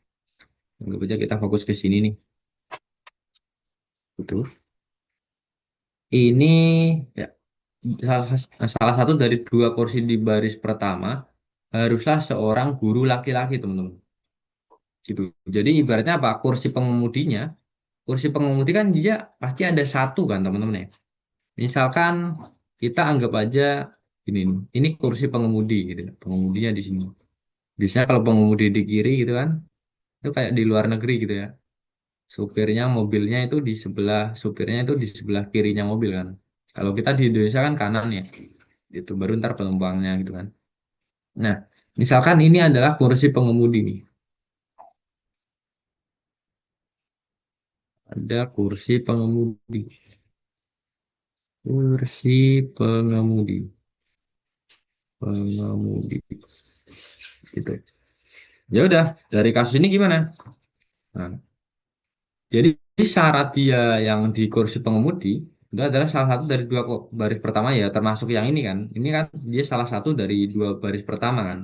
Anggap aja kita fokus ke sini nih. Betul. Ini ya salah, salah satu dari dua kursi di baris pertama haruslah seorang guru laki-laki, teman-teman. Gitu. Jadi ibaratnya apa? Kursi pengemudi kan dia pasti ada satu kan, teman-teman ya. Misalkan kita anggap aja Ini kursi pengemudi gitu. Pengemudinya di sini. Biasanya kalau pengemudi di kiri gitu kan, itu kayak di luar negeri gitu ya. Supirnya mobilnya itu di sebelah, supirnya itu di sebelah kirinya mobil kan. Kalau kita di Indonesia kan kanan ya. Itu baru ntar penumpangnya gitu kan. Nah, misalkan ini adalah kursi pengemudi nih. Ada kursi pengemudi. Kursi pengemudi. Pengemudi. Gitu. Ya udah, dari kasus ini gimana? Nah, jadi syarat dia yang di kursi pengemudi itu adalah salah satu dari dua baris pertama ya, termasuk yang ini kan. Ini kan dia salah satu dari dua baris pertama kan.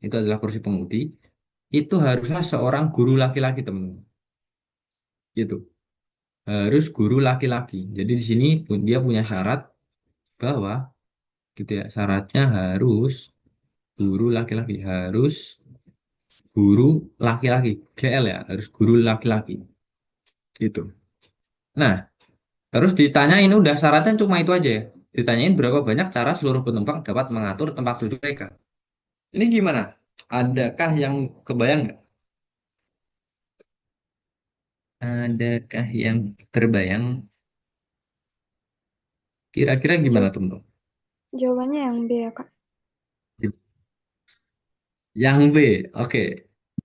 Itu adalah kursi pengemudi. Itu harusnya seorang guru laki-laki teman-teman. Gitu. Harus guru laki-laki. Jadi di sini dia punya syarat bahwa gitu ya, syaratnya harus guru laki-laki, harus guru laki-laki, GL ya, harus guru laki-laki. Gitu. Nah, terus ditanyain udah syaratnya cuma itu aja ya. Ditanyain berapa banyak cara seluruh penumpang dapat mengatur tempat duduk mereka. Ini gimana? Adakah yang kebayang nggak? Adakah yang terbayang? Kira-kira gimana Jo- teman-teman? Jawabannya yang B ya, Kak. Yang B, oke.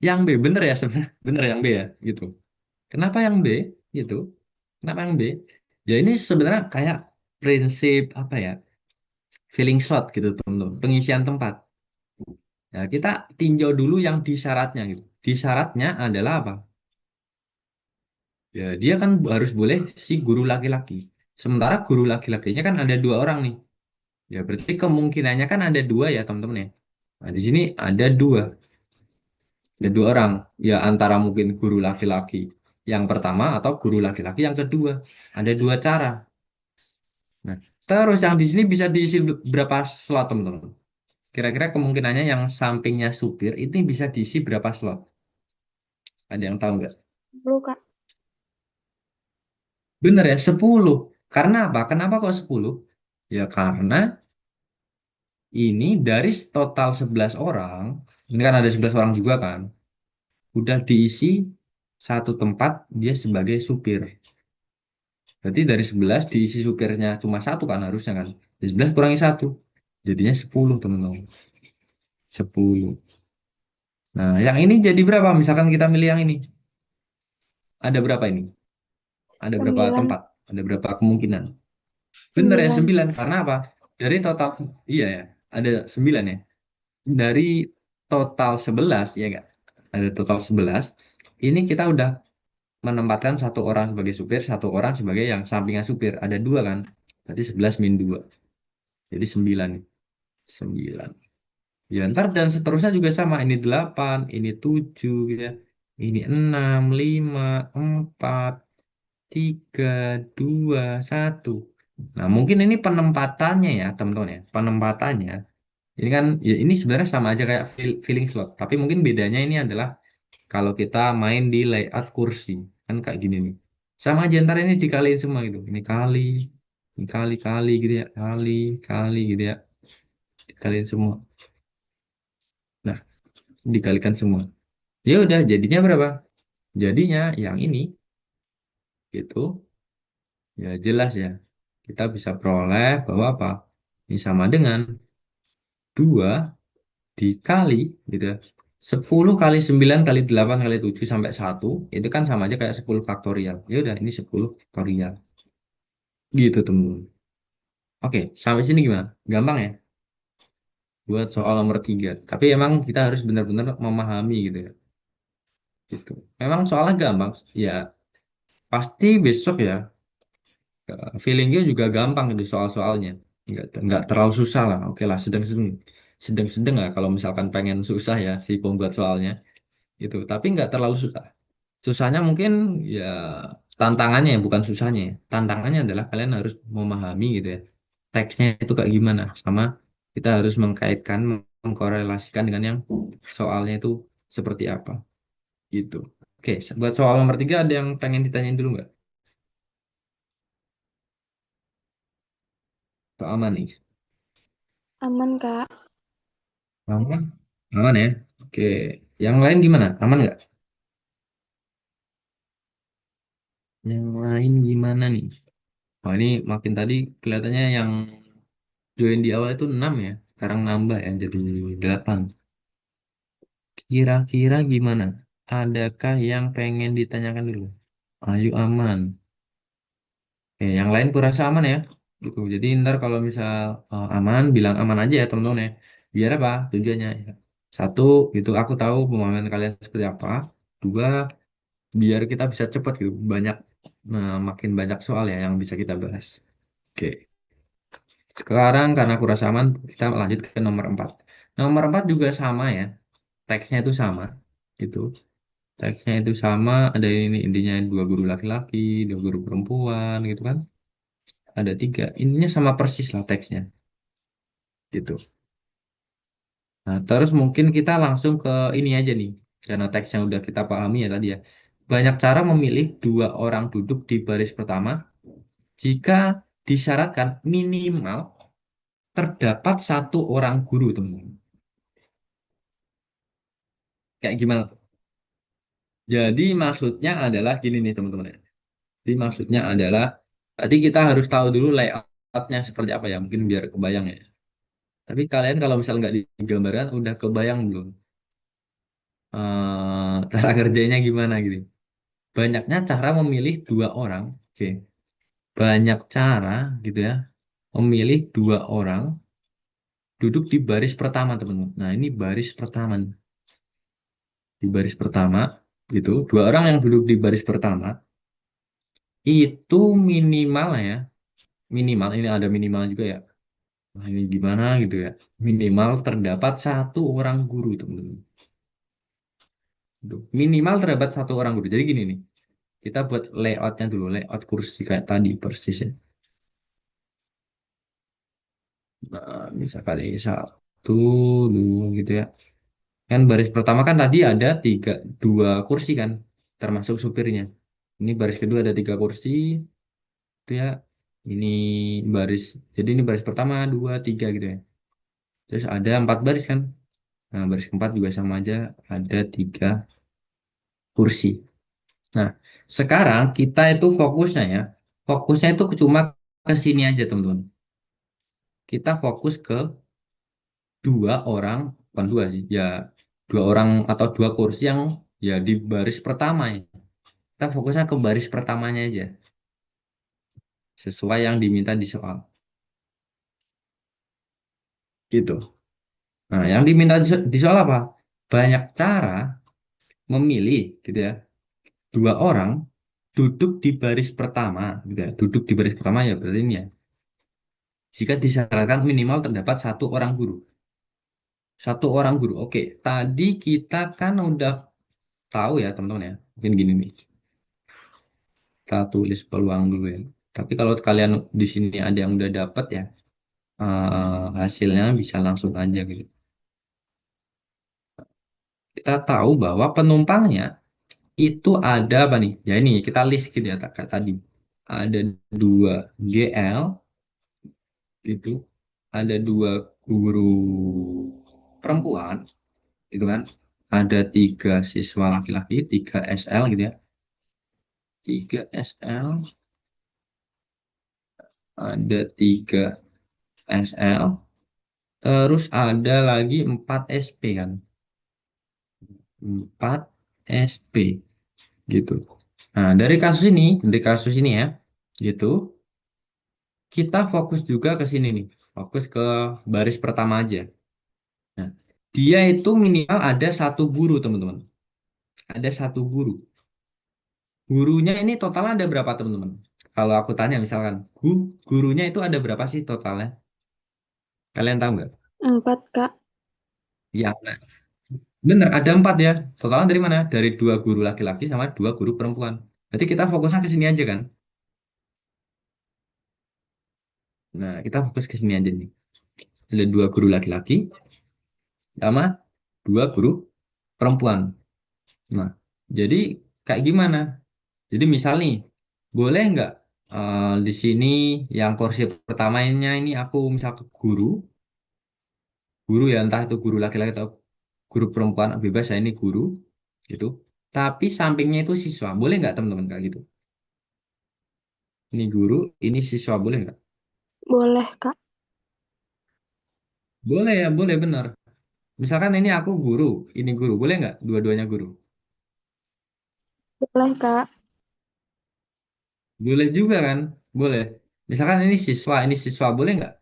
Yang B bener ya sebenarnya, bener yang B ya, gitu. Kenapa yang B? Gitu. Kenapa yang B? Ya ini sebenarnya kayak prinsip apa ya? Filling slot gitu teman-teman. Pengisian tempat. Nah, kita tinjau dulu yang di syaratnya gitu. Di syaratnya adalah apa? Ya, dia kan harus boleh si guru laki-laki. Sementara guru laki-lakinya kan ada dua orang nih. Ya, berarti kemungkinannya kan ada dua ya, teman-teman ya. Nah, di sini ada dua. Ada dua orang. Ya, antara mungkin guru laki-laki yang pertama atau guru laki-laki yang kedua. Ada dua cara. Nah, terus yang di sini bisa diisi berapa slot, teman-teman? Kira-kira kemungkinannya yang sampingnya supir itu bisa diisi berapa slot? Ada yang tahu nggak? Perlu, Kak. Bener ya, 10. Karena apa? Kenapa kok 10? Ya karena ini dari total 11 orang, ini kan ada 11 orang juga kan, udah diisi satu tempat dia sebagai supir. Berarti dari 11 diisi supirnya cuma satu kan harusnya kan. Dari 11 kurangi satu. Jadinya 10 teman-teman. 10. Nah, yang ini jadi berapa? Misalkan kita milih yang ini. Ada berapa ini? Ada berapa 9. tempat? Ada berapa kemungkinan? Bener ya 9. 9. Karena apa? Dari total, iya ya, ada 9 ya. Dari total 11 ya enggak? Ada total 11. Ini kita udah menempatkan satu orang sebagai supir, satu orang sebagai yang sampingan supir. Ada dua kan? Berarti 11 min 2. Jadi 9 nih. 9. Ya ntar dan seterusnya juga sama. Ini 8, ini 7 ya. Ini 6, 5, 4, 3, 2, 1. Nah mungkin ini penempatannya ya teman-teman ya. Penempatannya. Ini kan ya ini sebenarnya sama aja kayak filling slot, tapi mungkin bedanya ini adalah kalau kita main di layout kursi kan kayak gini nih. Sama aja ntar ini dikaliin semua gitu. Ini kali gitu ya, kali gitu ya. Dikaliin semua. Nah, dikalikan semua. Ya udah jadinya berapa? Jadinya yang ini gitu. Ya jelas ya. Kita bisa peroleh bahwa apa? Ini sama dengan 2 dikali gitu ya. 10 kali 9 kali 8 kali 7 sampai 1 itu kan sama aja kayak 10 faktorial. Ya udah ini 10 faktorial. Gitu teman. Oke, sampai sini gimana? Gampang ya buat soal nomor 3. Tapi emang kita harus benar-benar memahami gitu ya. Gitu. Memang soalnya gampang. Ya, pasti besok ya. Feelingnya juga gampang di soal-soalnya. Nggak terlalu susah lah. Oke lah, sedang-sedang. Sedang-sedang lah kalau misalkan pengen susah ya si pembuat soalnya. Gitu. Tapi nggak terlalu susah. Susahnya mungkin ya tantangannya ya bukan susahnya ya. Tantangannya adalah kalian harus memahami gitu ya. Teksnya itu kayak gimana sama kita harus mengkaitkan mengkorelasikan dengan yang soalnya itu seperti apa gitu. Oke, buat soal nomor 3 ada yang pengen ditanyain dulu nggak? Soal mana nih? Aman, Kak. Aman? Aman ya? Oke. Yang lain gimana? Aman nggak? Yang lain gimana nih? Oh ini makin tadi kelihatannya yang join di awal itu 6 ya. Sekarang nambah ya jadi 8. Kira-kira gimana? Adakah yang pengen ditanyakan dulu? Ayo aman. Yang lain kurasa aman ya. Gitu. Jadi ntar kalau misal aman, bilang aman aja ya teman-teman ya. Biar apa? Tujuannya. Ya. Satu, gitu. Aku tahu pemahaman kalian seperti apa. Dua, biar kita bisa cepat gitu. Makin banyak soal ya yang bisa kita bahas. Oke. Sekarang karena aku rasa aman, kita lanjut ke nomor 4. Nomor 4 juga sama ya. Teksnya itu sama. Itu. Teksnya itu sama. Ada ini intinya dua guru laki-laki, dua guru perempuan gitu kan. Ada tiga. Ininya sama persis lah teksnya. Gitu. Nah, terus mungkin kita langsung ke ini aja nih. Karena teks yang udah kita pahami ya tadi ya. Banyak cara memilih dua orang duduk di baris pertama jika disyaratkan minimal terdapat satu orang guru, teman-teman. Kayak gimana tuh? Jadi maksudnya adalah gini nih, teman-teman ya. Jadi maksudnya adalah tadi kita harus tahu dulu layoutnya seperti apa ya. Mungkin biar kebayang ya. Tapi kalian kalau misal nggak digambarkan, udah kebayang belum? Cara kerjanya gimana gitu? Banyaknya cara memilih dua orang. Oke. Banyak cara gitu ya. Memilih dua orang duduk di baris pertama, teman-teman. Nah, ini baris pertama nih. Di baris pertama gitu. Dua orang yang duduk di baris pertama itu minimal ya. Minimal ini ada minimal juga ya. Nah, ini gimana gitu ya. Minimal terdapat satu orang guru, teman-teman. Tuh, minimal terdapat satu orang guru. Jadi gini nih. Kita buat layoutnya dulu. Layout kursi kayak tadi persis ya. Nah, bisa kali satu, dua gitu ya. Kan baris pertama kan tadi ada dua kursi kan, termasuk supirnya. Ini baris kedua ada tiga kursi, itu ya. Ini baris, jadi ini baris pertama, dua, tiga gitu ya. Terus ada empat baris kan. Nah, baris keempat juga sama aja, ada tiga kursi. Nah, sekarang kita itu fokusnya itu cuma ke sini aja teman-teman. Kita fokus ke dua orang, bukan dua sih, ya dua orang atau dua kursi yang ya di baris pertama ya. Kita fokusnya ke baris pertamanya aja, sesuai yang diminta di soal. Gitu. Nah, yang diminta di soal apa? Banyak cara memilih, gitu ya. Dua orang duduk di baris pertama, gitu ya. Duduk di baris pertama ya berarti ini ya. Jika disyaratkan minimal terdapat satu orang guru. Satu orang guru. Oke, tadi kita kan udah tahu ya teman-teman ya. Mungkin gini nih. Kita tulis peluang dulu ya. Tapi kalau kalian di sini ada yang udah dapat ya, hasilnya bisa langsung aja gitu. Kita tahu bahwa penumpangnya itu ada apa nih? Ya ini kita list gitu ya kayak tadi. Ada dua GL gitu. Ada dua guru perempuan gitu kan. Ada tiga siswa laki-laki, tiga SL gitu ya. Tiga SL, ada tiga SL. Terus ada lagi 4 SP kan. 4 SP gitu. Nah, dari kasus ini ya, gitu. Kita fokus juga ke sini nih. Fokus ke baris pertama aja. Nah, dia itu minimal ada satu guru, teman-teman. Ada satu guru. Gurunya ini totalnya ada berapa, teman-teman? Kalau aku tanya misalkan, gurunya itu ada berapa sih totalnya? Kalian tahu nggak? 4, Kak. Ya, nah, bener ada 4 ya. Totalnya dari mana? Dari dua guru laki-laki sama dua guru perempuan. Jadi kita fokusnya ke sini aja kan? Nah, kita fokus ke sini aja nih. Ada dua guru laki-laki sama dua guru perempuan. Nah, jadi kayak gimana? Jadi misal nih, boleh nggak di sini yang kursi pertamanya ini aku misal ke guru, guru ya, entah itu guru laki-laki atau guru perempuan, bebas ya ini guru gitu. Tapi sampingnya itu siswa, boleh nggak teman-teman kayak gitu? Ini guru, ini siswa, boleh nggak? Boleh, Kak. Boleh ya, boleh benar. Misalkan ini aku guru, ini guru, boleh nggak? Dua-duanya guru. Boleh, Kak. Boleh juga kan? Boleh. Misalkan ini siswa, boleh nggak?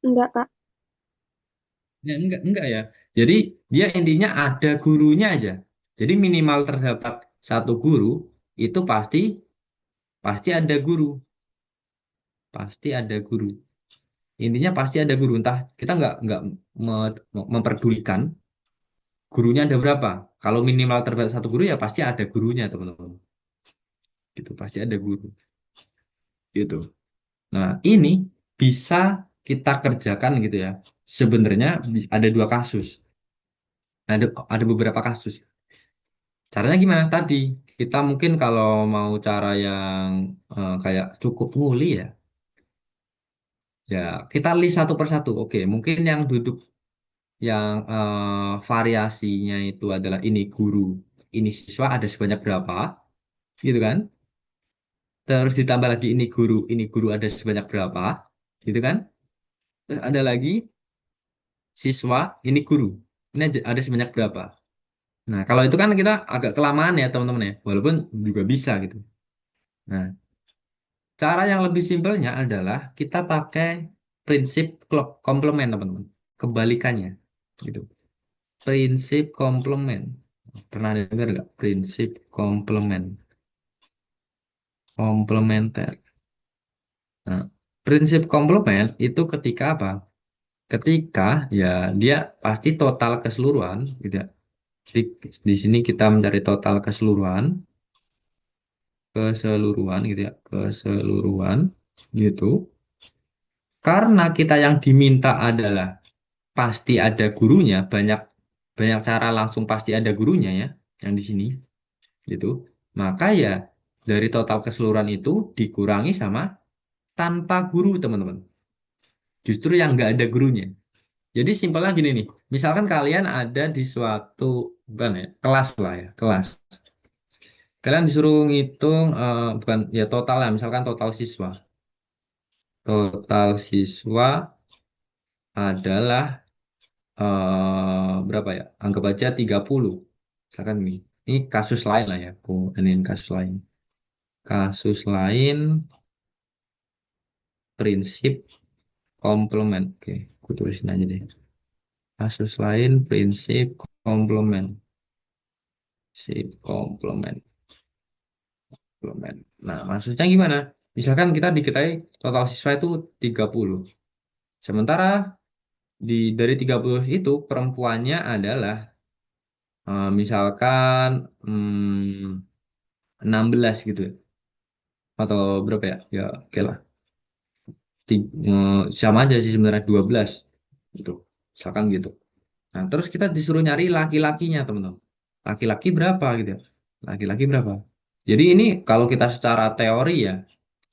Enggak, Kak. Ya, enggak ya. Jadi dia intinya ada gurunya aja. Jadi minimal terdapat satu guru itu pasti pasti ada guru, pasti ada guru. Intinya pasti ada guru. Entah kita nggak memperdulikan gurunya ada berapa. Kalau minimal terdapat satu guru ya pasti ada gurunya teman-teman. Gitu pasti ada guru. Gitu. Nah ini bisa kita kerjakan gitu ya. Sebenarnya ada dua kasus. Ada beberapa kasus. Caranya gimana? Tadi kita mungkin kalau mau cara yang kayak cukup nguli ya, ya kita list satu persatu. Oke, mungkin yang duduk yang variasinya itu adalah ini guru, ini siswa ada sebanyak berapa, gitu kan? Terus ditambah lagi ini guru ada sebanyak berapa, gitu kan? Terus ada lagi siswa, ini guru, ini ada sebanyak berapa. Nah, kalau itu kan kita agak kelamaan ya teman-teman ya, walaupun juga bisa gitu. Nah, cara yang lebih simpelnya adalah kita pakai prinsip komplement, teman-teman. Kebalikannya, gitu. Prinsip komplement. Pernah dengar nggak? Prinsip komplement. Komplementer. Nah, prinsip komplement itu ketika apa? Ketika ya dia pasti total keseluruhan, gitu ya. Jadi, di sini kita mencari total keseluruhan, keseluruhan gitu ya, keseluruhan gitu. Karena kita yang diminta adalah pasti ada gurunya, banyak banyak cara langsung pasti ada gurunya ya, yang di sini gitu. Maka ya dari total keseluruhan itu dikurangi sama tanpa guru, teman-teman. Justru yang nggak ada gurunya. Jadi simpelnya gini nih, misalkan kalian ada di suatu bukan ya, kelas lah ya, kelas. Kalian disuruh ngitung bukan ya total lah, misalkan total siswa. Total siswa adalah berapa ya? Anggap aja 30. Misalkan ini. Ini kasus lain lah ya. Aku ini kasus lain. Kasus lain prinsip komplement. Oke, aku tulisin aja deh. Kasus lain prinsip komplement. Prinsip komplement. Komplement. Nah, maksudnya gimana? Misalkan kita diketahui total siswa itu 30. Sementara dari 30 itu perempuannya adalah misalkan 16 gitu ya. Atau berapa ya? Ya, oke lah. Sama aja sih sebenarnya 12 gitu. Misalkan gitu. Nah, terus kita disuruh nyari laki-lakinya, teman-teman. Laki-laki berapa gitu ya? Laki-laki berapa? Jadi ini kalau kita secara teori ya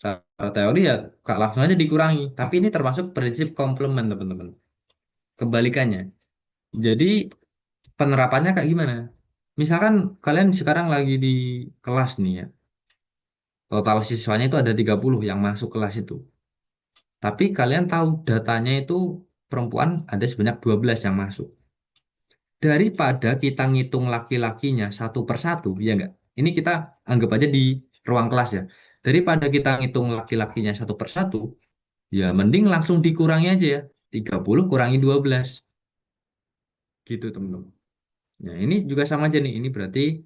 Kak, langsung aja dikurangi. Tapi ini termasuk prinsip komplement, teman-teman. Kebalikannya. Jadi penerapannya kayak gimana? Misalkan kalian sekarang lagi di kelas nih ya. Total siswanya itu ada 30 yang masuk kelas itu. Tapi kalian tahu datanya itu perempuan ada sebanyak 12 yang masuk. Daripada kita ngitung laki-lakinya satu persatu, ya enggak? Ini kita anggap aja di ruang kelas ya. Daripada kita ngitung laki-lakinya satu persatu, ya mending langsung dikurangi aja ya. 30 kurangi 12. Gitu teman-teman. Nah ini juga sama aja nih. Ini berarti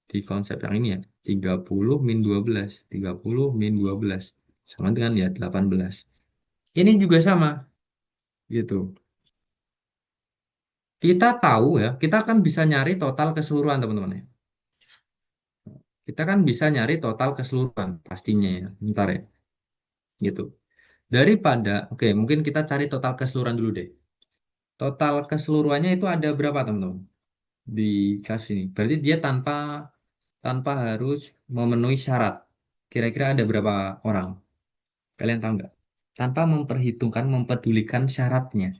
di konsep yang ini ya. 30 min 12. 30 min 12. Sama dengan ya 18. Ini juga sama. Gitu. Kita tahu ya, kita kan bisa nyari total keseluruhan teman-teman ya. Kita kan bisa nyari total keseluruhan pastinya ya. Ntar ya, gitu. Daripada, oke, mungkin kita cari total keseluruhan dulu deh. Total keseluruhannya itu ada berapa teman-teman di kasus ini? Berarti dia tanpa tanpa harus memenuhi syarat. Kira-kira ada berapa orang? Kalian tahu nggak? Tanpa memperhitungkan, mempedulikan syaratnya.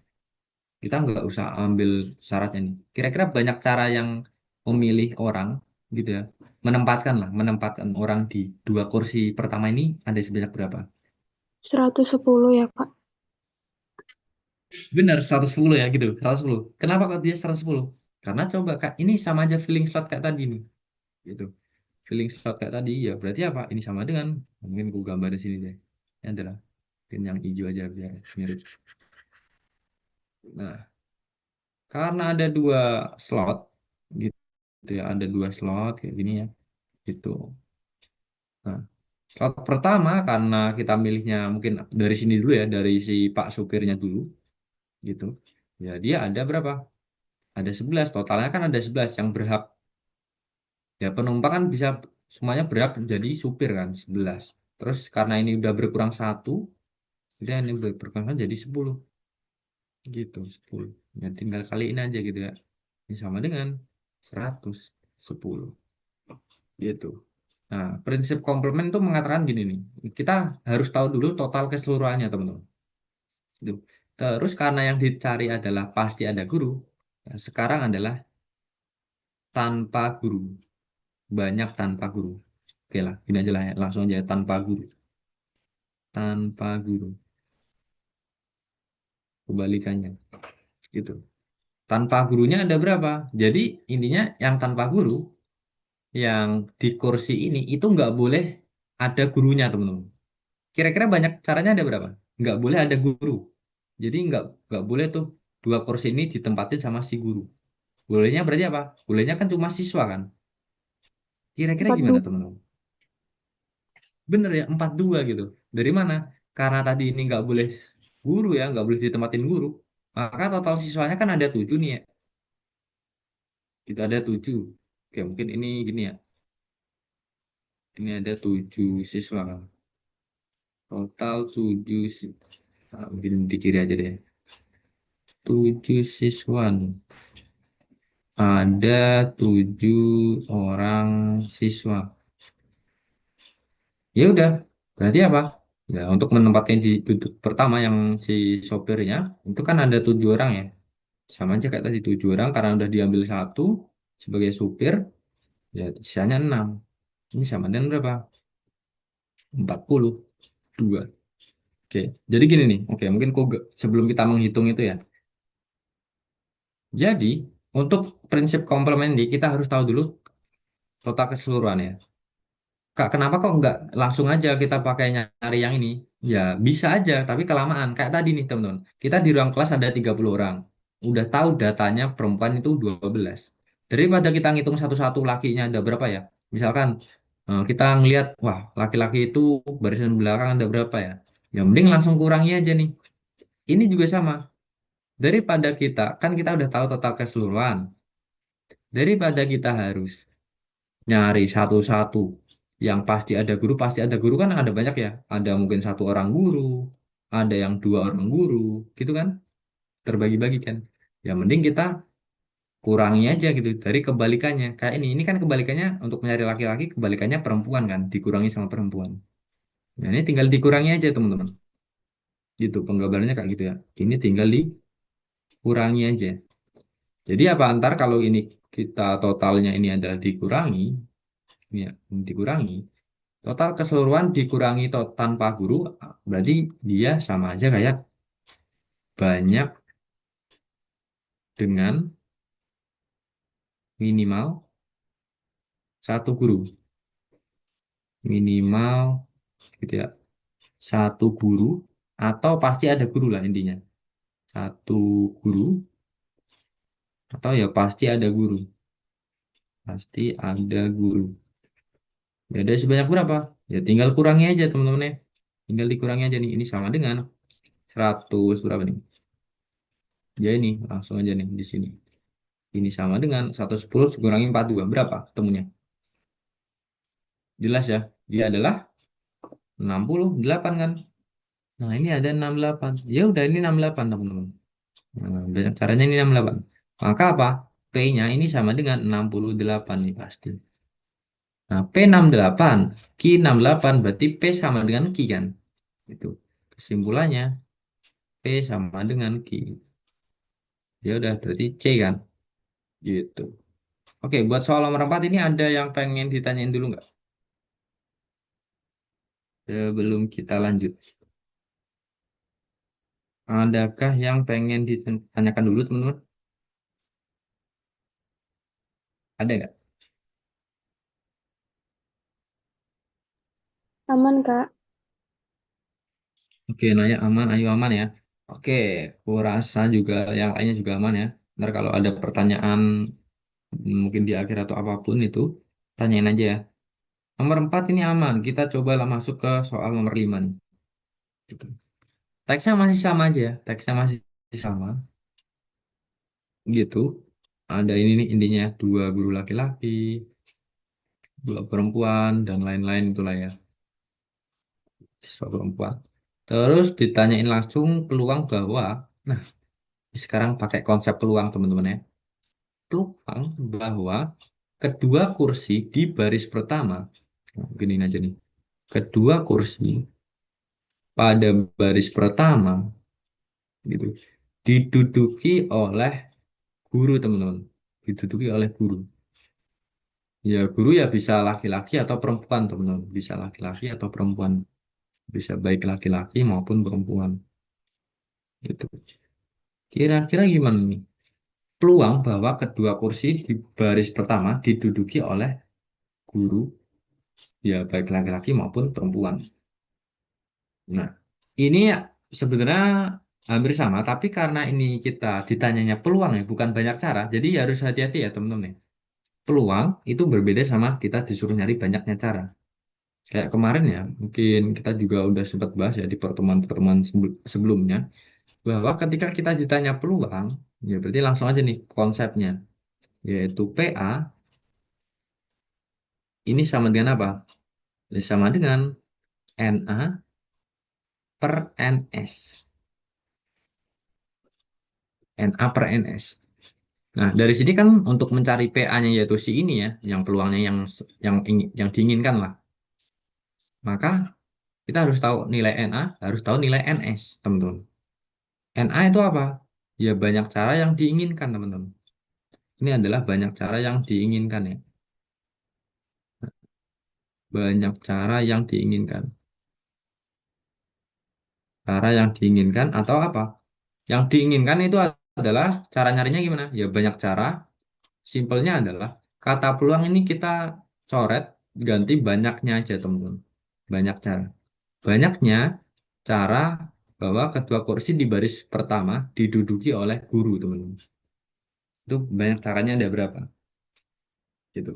Kita nggak usah ambil syaratnya nih. Kira-kira banyak cara yang memilih orang gitu ya. Menempatkan orang di dua kursi pertama ini ada sebanyak berapa? 110 ya, Kak. Benar, 110 ya gitu, 110. Kenapa kok dia 110? Karena coba Kak, ini sama aja filling slot kayak tadi nih. Gitu. Filling slot kayak tadi ya berarti apa? Ini sama dengan mungkin gue gambar di sini deh. Ini adalah mungkin yang hijau aja biar mirip. Nah, karena ada dua slot gitu ya, ada dua slot kayak gini ya. Gitu. Nah, slot pertama karena kita milihnya mungkin dari sini dulu ya, dari si Pak supirnya dulu gitu. Ya, dia ada berapa? Ada 11. Totalnya kan ada 11 yang berhak. Ya, penumpang kan bisa semuanya berhak jadi supir kan, 11. Terus karena ini udah berkurang satu, jadi ini berkurang kan jadi 10. Gitu, 10. Ya, tinggal kaliin aja gitu ya. Ini sama dengan 110. Gitu. Nah, prinsip komplement itu mengatakan gini nih. Kita harus tahu dulu total keseluruhannya, teman-teman. Gitu. Terus karena yang dicari adalah pasti ada guru. Nah, sekarang adalah tanpa guru. Banyak tanpa guru. Oke lah, ini aja lah ya. Langsung aja tanpa guru. Tanpa guru. Kebalikannya. Gitu. Tanpa gurunya ada berapa? Jadi intinya yang tanpa guru, yang di kursi ini itu nggak boleh ada gurunya, teman-teman. Kira-kira banyak caranya ada berapa? Nggak boleh ada guru. Jadi nggak boleh tuh dua kursi ini ditempatin sama si guru. Bolehnya berarti apa? Bolehnya kan cuma siswa kan? Kira-kira Empat gimana dua. teman-teman? Bener ya, 42 gitu. Dari mana? Karena tadi ini nggak boleh guru ya, nggak boleh ditempatin guru. Maka total siswanya kan ada 7 nih ya. Kita ada 7. Oke, mungkin ini gini ya. Ini ada 7 siswa kan. Total 7 siswa. Nah, mungkin di kiri aja deh. 7 siswa nih. Ada 7 orang siswa. Ya udah, berarti apa? Ya, untuk menempatkan di duduk pertama yang si sopirnya, itu kan ada 7 orang ya. Sama aja kayak tadi 7 orang, karena udah diambil satu sebagai supir, ya sisanya 6. Ini sama dengan berapa? 42. Oke, jadi gini nih. Oke, mungkin sebelum kita menghitung itu ya. Jadi, untuk prinsip komplement ini, kita harus tahu dulu total keseluruhan ya. Kak, kenapa kok nggak langsung aja kita pakai nyari yang ini? Ya, bisa aja, tapi kelamaan. Kayak tadi nih, teman-teman. Kita di ruang kelas ada 30 orang. Udah tahu datanya perempuan itu 12. Daripada kita ngitung satu-satu lakinya ada berapa ya? Misalkan kita ngelihat, wah, laki-laki itu barisan belakang ada berapa ya? Ya, mending langsung kurangi aja nih. Ini juga sama. Daripada kan kita udah tahu total keseluruhan. Daripada kita harus nyari satu-satu yang pasti ada guru kan ada banyak ya, ada mungkin satu orang guru, ada yang dua orang guru gitu kan, terbagi-bagi kan, ya mending kita kurangi aja gitu dari kebalikannya kayak ini kan kebalikannya untuk mencari laki-laki, kebalikannya perempuan kan dikurangi sama perempuan. Nah, ini tinggal dikurangi aja teman-teman, gitu penggambarannya kayak gitu ya, ini tinggal dikurangi aja. Jadi apa antar kalau ini kita totalnya ini adalah dikurangi, ini ya, dikurangi. Total keseluruhan dikurangi tanpa guru, berarti dia sama aja kayak banyak dengan minimal satu guru. Minimal gitu ya, satu guru atau pasti ada guru lah intinya. Satu guru atau ya pasti ada guru. Pasti ada guru. Ya ada sebanyak berapa? Ya tinggal kurangi aja teman-teman ya. Tinggal dikurangi aja nih. Ini sama dengan 100 berapa nih? Ya ini langsung aja nih di sini. Ini sama dengan 110 dikurangi 42. Berapa temunya? Jelas ya, dia adalah 68 kan. Nah, ini ada 68. Ya udah ini 68 teman-teman. Nah, banyak caranya ini 68. Maka apa? P-nya ini sama dengan 68 nih pasti. Nah, P 68, Q 68 berarti P sama dengan Q kan. Itu. Kesimpulannya P sama dengan Q. Ya udah, berarti C kan? Gitu. Oke, buat soal nomor 4 ini ada yang pengen ditanyain dulu nggak? Sebelum kita lanjut. Adakah yang pengen ditanyakan dulu, teman-teman? Ada nggak? Aman, Kak. Oke, nanya aman, ayo aman ya. Oke, aku rasa juga yang lainnya juga aman ya. Ntar kalau ada pertanyaan mungkin di akhir atau apapun itu, tanyain aja ya. Nomor 4 ini aman. Kita cobalah masuk ke soal nomor 5 nih. Gitu. Teksnya masih sama aja ya. Teksnya masih sama. Gitu. Ada ini nih intinya. Dua guru laki-laki, dua perempuan, dan lain-lain itulah ya. Siswa perempuan. Terus ditanyain langsung peluang bahwa, nah sekarang pakai konsep peluang teman-teman ya. Peluang bahwa kedua kursi di baris pertama, nah, gini aja nih. Kedua kursi pada baris pertama gitu diduduki oleh guru teman-teman, diduduki oleh guru. Ya guru ya bisa laki-laki atau perempuan teman-teman, bisa laki-laki atau perempuan, bisa baik laki-laki maupun perempuan gitu. Kira-kira gimana nih peluang bahwa kedua kursi di baris pertama diduduki oleh guru, ya baik laki-laki maupun perempuan. Nah, ini sebenarnya hampir sama, tapi karena ini kita ditanyanya peluang ya, bukan banyak cara, jadi harus hati-hati ya teman-teman ya. Peluang itu berbeda sama kita disuruh nyari banyaknya cara. Kayak kemarin ya, mungkin kita juga udah sempat bahas ya di pertemuan-pertemuan sebelumnya, bahwa ketika kita ditanya peluang, ya berarti langsung aja nih konsepnya, yaitu PA ini sama dengan apa? Ya, sama dengan NA per NS. NA per NS. Nah, dari sini kan untuk mencari PA-nya yaitu si ini ya, yang peluangnya yang diinginkan lah. Maka kita harus tahu nilai NA, harus tahu nilai NS, teman-teman. NA itu apa? Ya banyak cara yang diinginkan, teman-teman. Ini adalah banyak cara yang diinginkan ya. Banyak cara yang diinginkan. Cara yang diinginkan atau apa? Yang diinginkan itu adalah cara nyarinya gimana? Ya banyak cara. Simpelnya adalah kata peluang ini kita coret ganti banyaknya aja, teman-teman. Banyak cara. Banyaknya cara bahwa kedua kursi di baris pertama diduduki oleh guru, teman-teman. Itu banyak caranya ada berapa? Gitu.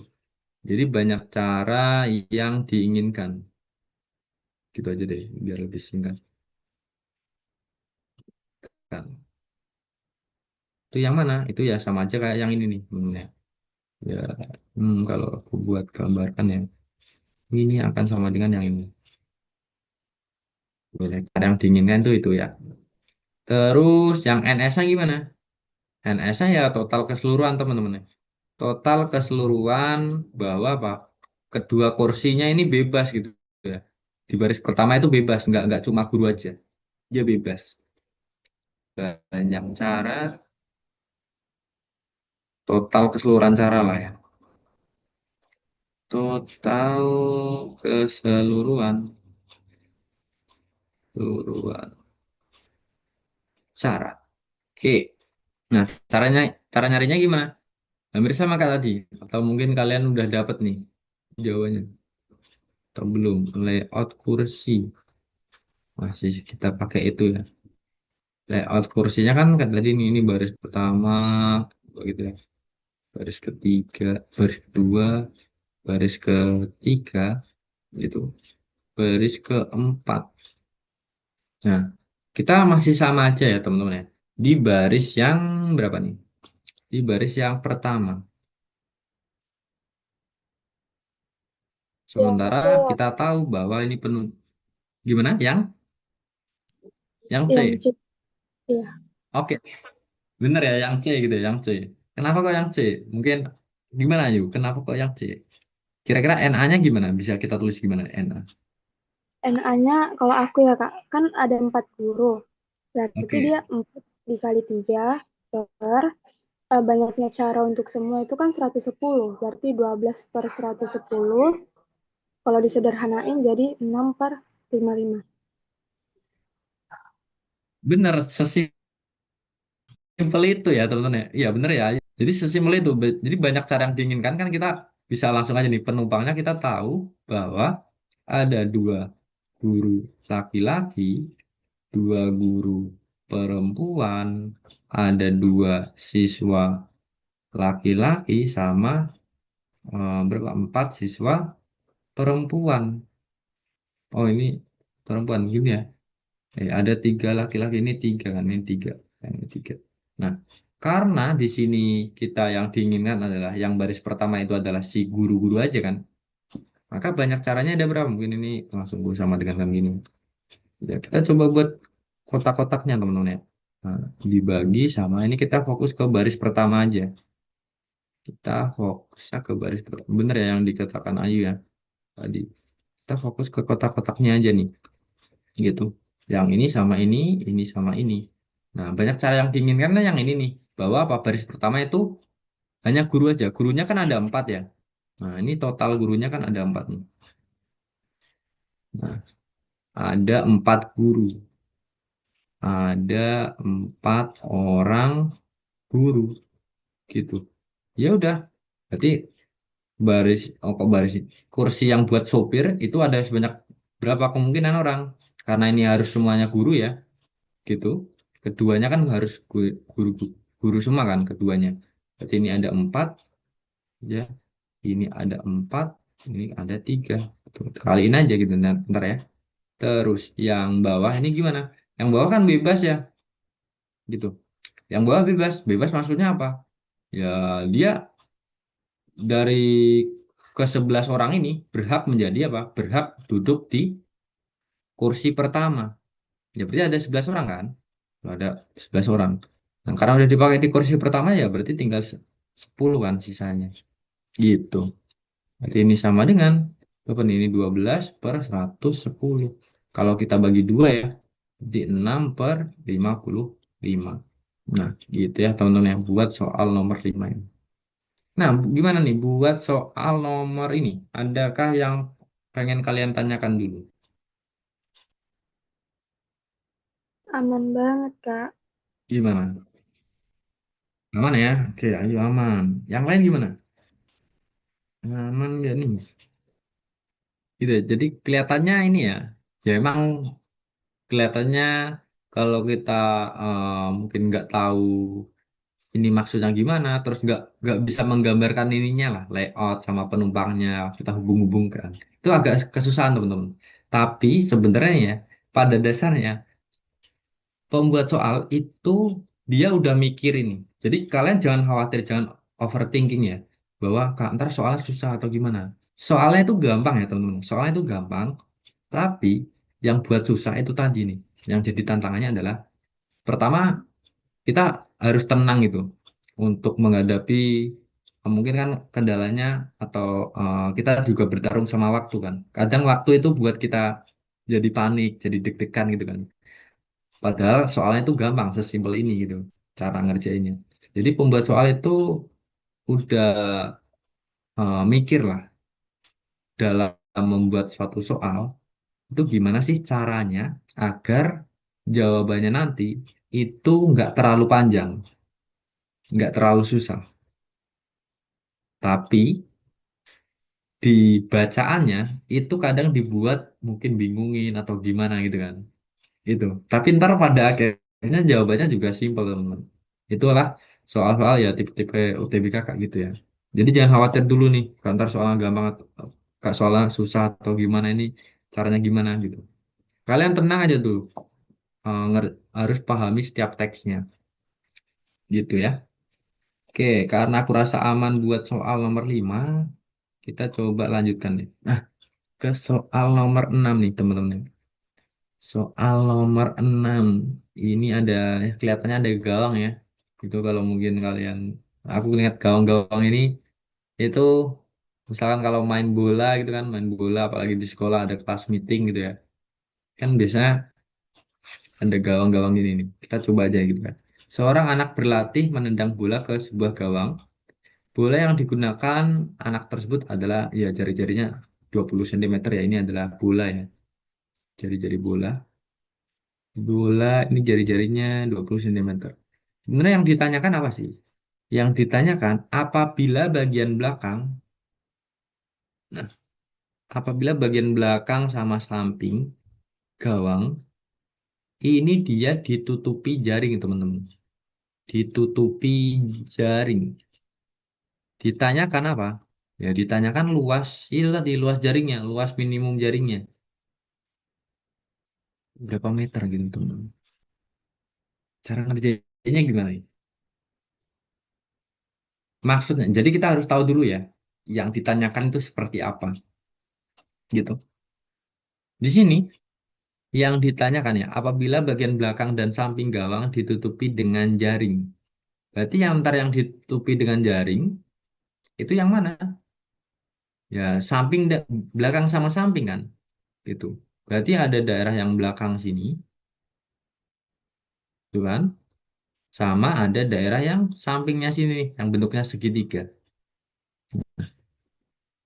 Jadi banyak cara yang diinginkan. Gitu aja deh, biar lebih singkat. Kan. Itu yang mana? Itu ya sama aja kayak yang ini nih. Ya, ya, kalau aku buat gambarkan ya, ini akan sama dengan yang ini. Banyak cara yang diinginkan itu ya. Terus yang NS-nya gimana? NS-nya ya total keseluruhan teman-teman ya. Total keseluruhan bahwa apa? Kedua kursinya ini bebas gitu ya. Di baris pertama itu bebas, nggak cuma guru aja. Dia bebas. Banyak cara, total keseluruhan cara lah ya. Total keseluruhan, keseluruhan cara. Oke. Nah, cara nyarinya gimana? Hampir sama kayak tadi. Atau mungkin kalian udah dapet nih jawabannya. Atau belum? Layout kursi. Masih kita pakai itu ya. Layout kursinya kan tadi ini baris pertama, begitu ya. Baris ketiga, baris kedua, baris ketiga, gitu. Baris keempat. Nah, kita masih sama aja ya teman-teman ya. Di baris yang berapa nih? Di baris yang pertama. Yang Sementara C, kita tahu bahwa ini penuh. Gimana? Yang yang C. C, ya. Oke, bener ya yang C gitu ya, yang C. Kenapa kok yang C? Mungkin gimana yuk? Kenapa kok yang C? Kira-kira NA-nya gimana? Bisa kita tulis gimana NA? NA-nya kalau aku ya Kak, kan ada 4 guru. Berarti dia Oke, 4 dikali 3. banyaknya cara untuk semua itu kan 110, berarti 12 per 110. Kalau disederhanain jadi 6 per 55. Bener, sesimpel itu ya teman-teman ya. Iya bener ya. Jadi sesimpel itu. Jadi banyak cara yang diinginkan kan kita bisa langsung aja nih penumpangnya kita tahu bahwa ada dua guru laki-laki, dua guru perempuan, ada dua siswa laki-laki sama berapa? Empat siswa perempuan. Oh ini perempuan gini ya. Ada tiga laki-laki ini tiga kan ini tiga. Kan, ini tiga. Nah, karena di sini kita yang diinginkan adalah yang baris pertama itu adalah si guru-guru aja kan. Maka banyak caranya ada berapa? Mungkin ini langsung gue sama dengan yang gini. Ya, kita coba buat kotak-kotaknya teman-teman ya. Nah, dibagi sama ini kita fokus ke baris pertama aja. Kita fokusnya ke baris pertama. Bener ya yang dikatakan Ayu ya tadi. Kita fokus ke kotak-kotaknya aja nih. Gitu. Yang ini sama ini. Nah, banyak cara yang diinginkan kan yang ini nih. Bahwa apa baris pertama itu hanya guru aja. Gurunya kan ada empat ya. Nah, ini total gurunya kan ada empat nih. Nah, ada empat guru. Ada empat orang guru gitu. Ya udah. Berarti baris, oh kok baris, kursi yang buat sopir itu ada sebanyak berapa kemungkinan orang? Karena ini harus semuanya guru ya. Gitu. Keduanya kan harus guru, guru semua kan keduanya. Berarti ini ada empat, ya. Ini ada empat, ini ada tiga. Tuh, kaliin aja gitu, ntar ya. Terus yang bawah ini gimana? Yang bawah kan bebas ya, gitu. Yang bawah bebas, bebas maksudnya apa? Ya dia dari ke 11 orang ini berhak menjadi apa? Berhak duduk di kursi pertama. Ya berarti ada 11 orang kan? Ada 11 orang. Nah, karena udah dipakai di kursi pertama ya berarti tinggal 10 kan sisanya. Gitu. Jadi ini sama dengan apa nih? Ini 12 per 110. Kalau kita bagi dua ya, di 6 per 55. Nah, gitu ya teman-teman yang buat soal nomor 5 ini. Nah, gimana nih buat soal nomor ini? Adakah yang pengen kalian tanyakan dulu? Aman banget, Kak. Gimana? Aman ya? Oke, ayo aman. Yang lain gimana? Aman nggak nih? Gitu ya. Jadi kelihatannya ini ya, ya emang kelihatannya kalau kita mungkin nggak tahu ini maksudnya gimana, terus nggak bisa menggambarkan ininya lah, layout sama penumpangnya kita hubung-hubungkan. Itu agak kesusahan teman-teman. Tapi sebenarnya ya, pada dasarnya pembuat soal itu dia udah mikir ini. Jadi kalian jangan khawatir, jangan overthinking ya, bahwa "Kak, ntar soalnya susah atau gimana. Soalnya itu gampang ya teman-teman. Soalnya itu gampang, tapi yang buat susah itu tadi nih. Yang jadi tantangannya adalah pertama kita harus tenang gitu untuk menghadapi mungkin kan kendalanya atau kita juga bertarung sama waktu kan. Kadang waktu itu buat kita jadi panik, jadi deg-degan gitu kan. Padahal soalnya itu gampang, sesimpel ini gitu cara ngerjainnya. Jadi pembuat soal itu udah mikir lah dalam membuat suatu soal itu gimana sih caranya agar jawabannya nanti itu nggak terlalu panjang, nggak terlalu susah. Tapi di bacaannya itu kadang dibuat mungkin bingungin atau gimana gitu kan. Itu. Tapi ntar pada akhirnya jawabannya juga simpel teman-teman. Itulah soal-soal ya tipe-tipe UTBK kayak gitu ya. Jadi jangan khawatir dulu nih, kalau ntar soalnya gampang atau kak soalnya susah atau gimana ini caranya gimana gitu. Kalian tenang aja dulu, harus pahami setiap teksnya gitu ya. Oke, karena aku rasa aman buat soal nomor 5, kita coba lanjutkan nih. Nah, ke soal nomor 6 nih teman-teman. Soal nomor 6 ini ada kelihatannya ada gawang ya. Itu kalau mungkin kalian aku lihat gawang-gawang ini itu misalkan kalau main bola gitu kan, main bola apalagi di sekolah ada kelas meeting gitu ya. Kan biasanya ada gawang-gawang gini nih. Kita coba aja gitu kan. Seorang anak berlatih menendang bola ke sebuah gawang. Bola yang digunakan anak tersebut adalah ya jari-jarinya 20 cm ya. Ini adalah bola ya. Jari-jari bola. Bola ini jari-jarinya 20 cm. Sebenarnya yang ditanyakan apa sih? Yang ditanyakan apabila bagian belakang, nah, apabila bagian belakang sama samping gawang ini dia ditutupi jaring teman-teman. Ditutupi jaring. Ditanyakan apa? Ya ditanyakan luas, itu tadi luas jaringnya, luas minimum jaringnya. Berapa meter gitu teman-teman. Cara ngerjainnya gimana ya? Maksudnya, jadi kita harus tahu dulu ya, yang ditanyakan itu seperti apa gitu. Di sini yang ditanyakan ya, apabila bagian belakang dan samping gawang ditutupi dengan jaring. Berarti yang antara yang ditutupi dengan jaring itu yang mana? Ya, belakang sama samping kan, gitu. Berarti ada daerah yang belakang sini, tuh kan? Sama ada daerah yang sampingnya sini, yang bentuknya segitiga.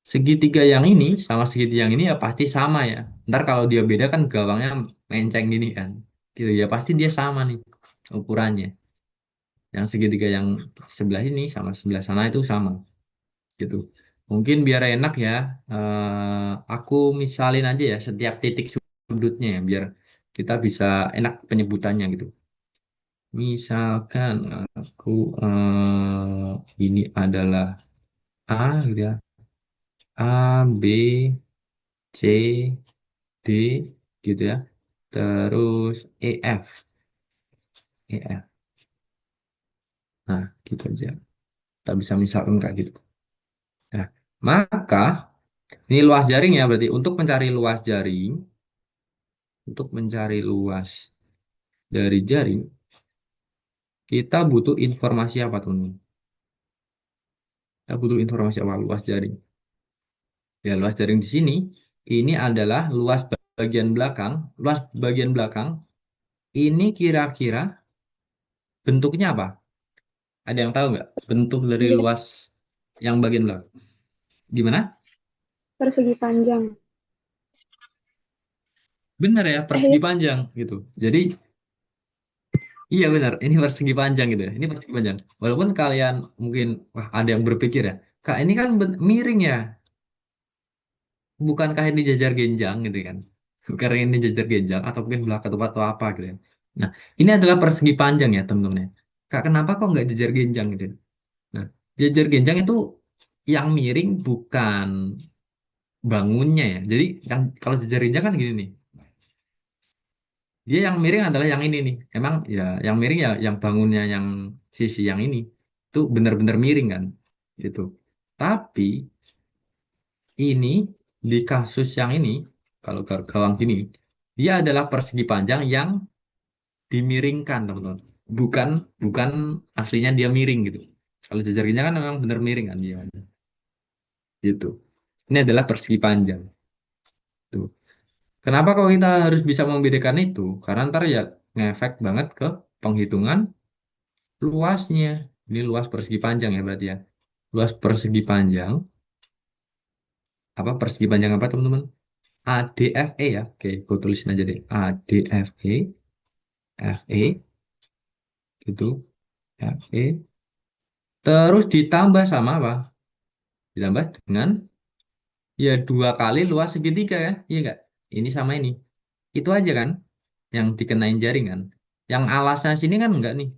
Segitiga yang ini sama segitiga yang ini ya pasti sama ya. Ntar kalau dia beda kan gawangnya menceng gini kan. Gitu ya pasti dia sama nih ukurannya. Yang segitiga yang sebelah ini sama sebelah sana itu sama gitu. Mungkin biar enak ya, aku misalin aja ya setiap titik sudutnya ya biar kita bisa enak penyebutannya gitu. Misalkan aku ini adalah A gitu ya. A, B, C, D gitu ya. Terus EF, EF. Nah, gitu aja. Kita bisa misalkan kayak gitu. Nah, maka ini luas jaring ya berarti untuk mencari luas dari jaring, kita butuh informasi apa tuh? Kita butuh informasi apa luas jaring? Ya, luas jaring di sini ini adalah luas bagian belakang ini kira-kira bentuknya apa? Ada yang tahu nggak? Bentuk dari Jadi luas yang bagian belakang. Gimana? persegi panjang. Benar ya, Ya, persegi panjang gitu. Jadi, iya benar, ini persegi panjang gitu ya. Ini persegi panjang. Walaupun kalian mungkin, wah ada yang berpikir ya, Kak ini kan miring ya, bukankah ini jajar genjang gitu kan? Karena ini jajar genjang atau mungkin belah ketupat atau apa gitu ya. Nah, ini adalah persegi panjang ya teman-teman ya. Kak, kenapa kok nggak jajar genjang gitu ya? Nah, jajar genjang itu yang miring bukan bangunnya ya. Jadi kan kalau jajar genjang kan gini nih. Dia yang miring adalah yang ini nih. Emang ya yang miring ya yang bangunnya yang sisi yang ini. Itu benar-benar miring kan. Gitu. Tapi ini di kasus yang ini kalau gawang gini dia adalah persegi panjang yang dimiringkan teman-teman. Bukan bukan aslinya dia miring gitu. Kalau jajarnya kan memang benar miring kan dia. Gitu. Ini adalah persegi panjang. Tuh. Kenapa kok kita harus bisa membedakan itu? Karena ntar ya ngefek banget ke penghitungan luasnya. Ini luas persegi panjang ya berarti ya. Luas persegi panjang. Apa persegi panjang apa teman-teman? ADFE ya. Oke, gue tulisin aja deh. ADFE. FE gitu. FE. Terus ditambah sama apa? Ditambah dengan ya dua kali luas segitiga ya. Iya enggak? Ini sama ini. Itu aja kan yang dikenain jaring kan. Yang alasnya sini kan enggak nih.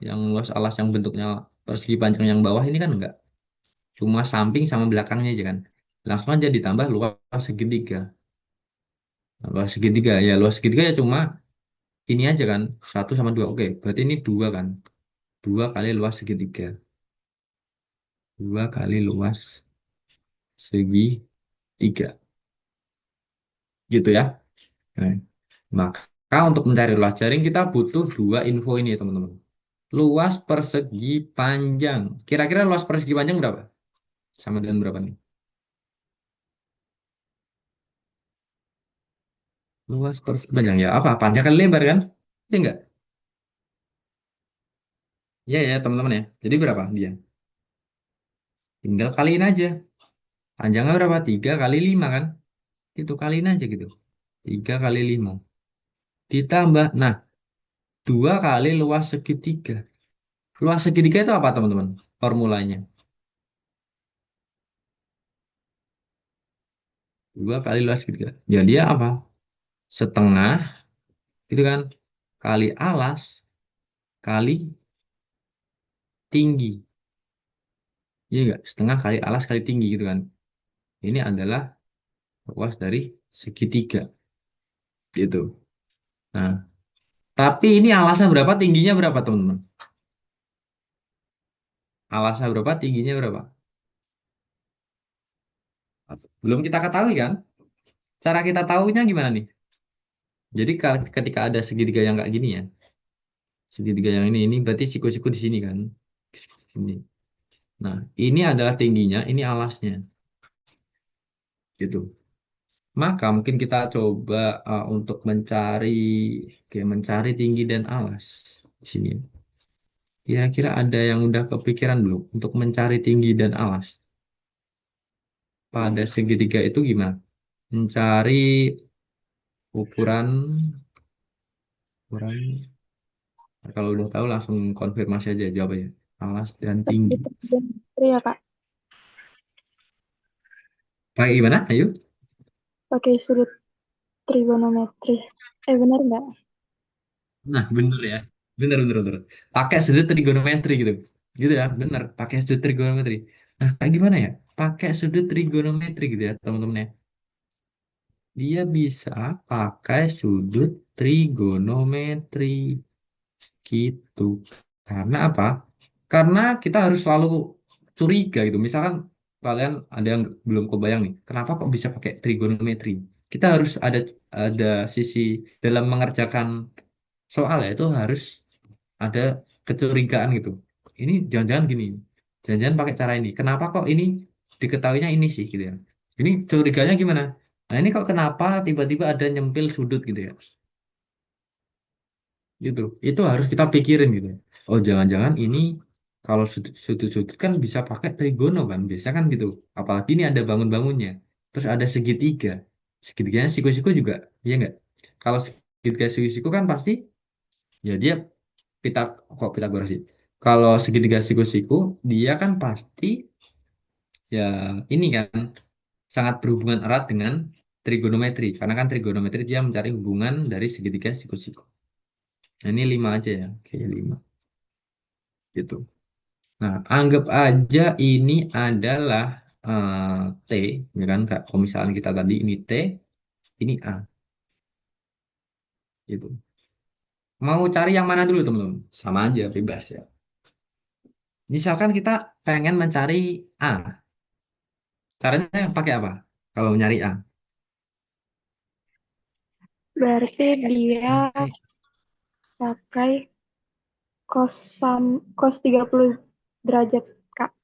Yang luas alas yang bentuknya persegi panjang yang bawah ini kan enggak. Cuma samping sama belakangnya aja kan. Langsung aja ditambah luas segitiga. Nah, luas segitiga ya luas segitiga ya cuma ini aja kan. Satu sama dua. Oke, berarti ini dua kan. Dua kali luas segitiga. Dua kali luas segitiga. Gitu ya. Nah, maka untuk mencari luas jaring kita butuh dua info ini teman-teman. Luas persegi panjang. Kira-kira luas persegi panjang berapa? Sama dengan berapa nih? Luas persegi panjang ya apa? Panjang kali lebar kan? Ya enggak? Iya ya teman-teman ya. Jadi berapa dia? Tinggal kaliin aja. Panjangnya berapa? 3 kali 5 kan? Itu kaliin aja gitu. 3 kali 5. Ditambah, nah 2 kali luas segitiga. Luas segitiga itu apa teman-teman? Formulanya. 2 kali luas segitiga. Ya dia apa? Setengah, itu kan? Kali alas, kali tinggi. Iya nggak? Setengah kali alas kali tinggi gitu kan? Ini adalah luas dari segitiga. Gitu. Nah, tapi ini alasnya berapa, tingginya berapa teman-teman? Alasnya berapa, tingginya berapa? Belum kita ketahui kan? Cara kita tahunya gimana nih? Jadi ketika ada segitiga yang kayak gini ya, segitiga yang ini berarti siku-siku di sini kan? Sini. Nah, ini adalah tingginya, ini alasnya, gitu. Maka mungkin kita coba untuk mencari, oke, mencari tinggi dan alas di sini. Kira-kira ada yang udah kepikiran belum untuk mencari tinggi dan alas pada segitiga itu gimana? Mencari ukuran, ukuran. Nah, kalau udah tahu langsung konfirmasi aja jawabannya. Alas dan tinggi. Trigonometri ya Kak, Pakai gimana? Ayo. pakai sudut trigonometri. Benar nggak? Nah, bener ya. Bener, bener, bener. Pakai sudut trigonometri gitu. Gitu ya, bener. Pakai sudut trigonometri. Nah, kayak gimana ya? Pakai sudut trigonometri gitu ya, teman-teman ya. Dia bisa pakai sudut trigonometri gitu. Karena apa? Karena kita harus selalu curiga gitu. Misalkan kalian ada yang belum kebayang nih, kenapa kok bisa pakai trigonometri? Kita harus ada sisi dalam mengerjakan soal ya, itu harus ada kecurigaan gitu. Ini jangan-jangan gini, jangan-jangan pakai cara ini. Kenapa kok ini diketahuinya ini sih gitu ya? Ini curiganya gimana? Nah ini kok kenapa tiba-tiba ada nyempil sudut gitu ya? Gitu. Itu harus kita pikirin gitu. Oh, jangan-jangan ini kalau sudut-sudut kan bisa pakai trigono kan. Biasa kan gitu. Apalagi ini ada bangun-bangunnya. Terus ada segitiga. Segitiganya siku-siku juga. Iya nggak? Kalau segitiga siku-siku kan pasti ya dia pita kok Pitagoras sih. Kalau segitiga siku-siku dia kan pasti ya ini kan sangat berhubungan erat dengan trigonometri. Karena kan trigonometri dia mencari hubungan dari segitiga siku-siku. Nah, ini 5 aja ya. Oke, 5 gitu. Nah, anggap aja ini adalah T, ya kan? Kak, kalau misalnya kita tadi ini T, ini A, gitu. Mau cari yang mana dulu, teman-teman? Sama aja, bebas ya. Misalkan kita pengen mencari A, caranya pakai apa? Kalau nyari A, Berarti dia pakai pakai cos 30 derajat Kak.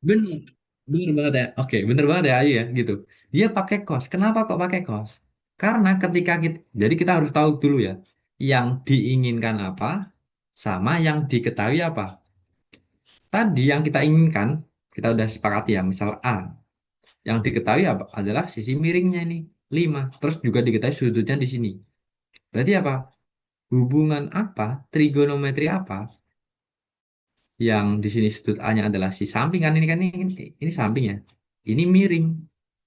bener, bener banget ya. Oke, bener banget ya, Ayu ya, gitu. Dia pakai cos. Kenapa kok pakai cos? Karena ketika kita, jadi kita harus tahu dulu ya, yang diinginkan apa, sama yang diketahui apa. Tadi yang kita inginkan, kita udah sepakati ya, misal A. Yang diketahui apa? Adalah sisi miringnya ini, 5. Terus juga diketahui sudutnya di sini. Berarti apa? Hubungan apa? Trigonometri apa? Yang di sini sudut A-nya adalah si samping kan ini samping ya. Ini miring.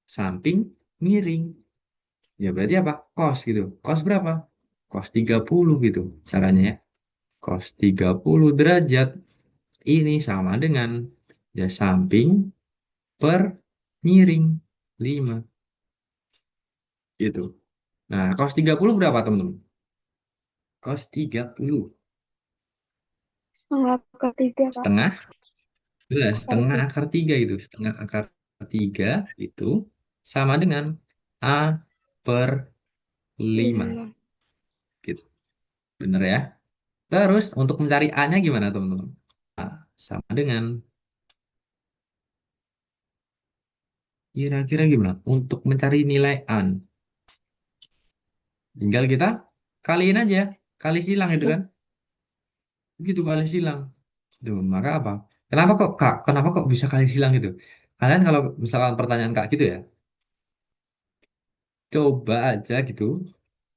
Samping miring. Ya berarti apa? Cos gitu. Cos berapa? Cos 30 gitu caranya ya. Cos 30 derajat ini sama dengan ya samping per miring 5 gitu. Nah, cos 30 berapa teman-teman? Cos 30 Setengah ketiga Kak. setengah, Akar setengah tiga. akar 3 itu. Setengah akar 3 itu sama dengan A per 5 5. gitu. Bener ya? Terus untuk mencari A-nya gimana teman-teman? A sama dengan, kira-kira gimana? Untuk mencari nilai A, tinggal kita kaliin aja. Kali silang itu kan? Gitu kali silang. Tuh, maka apa? Kenapa kok Kak? Kenapa kok bisa kali silang gitu? Kalian kalau misalkan pertanyaan Kak gitu ya, coba aja gitu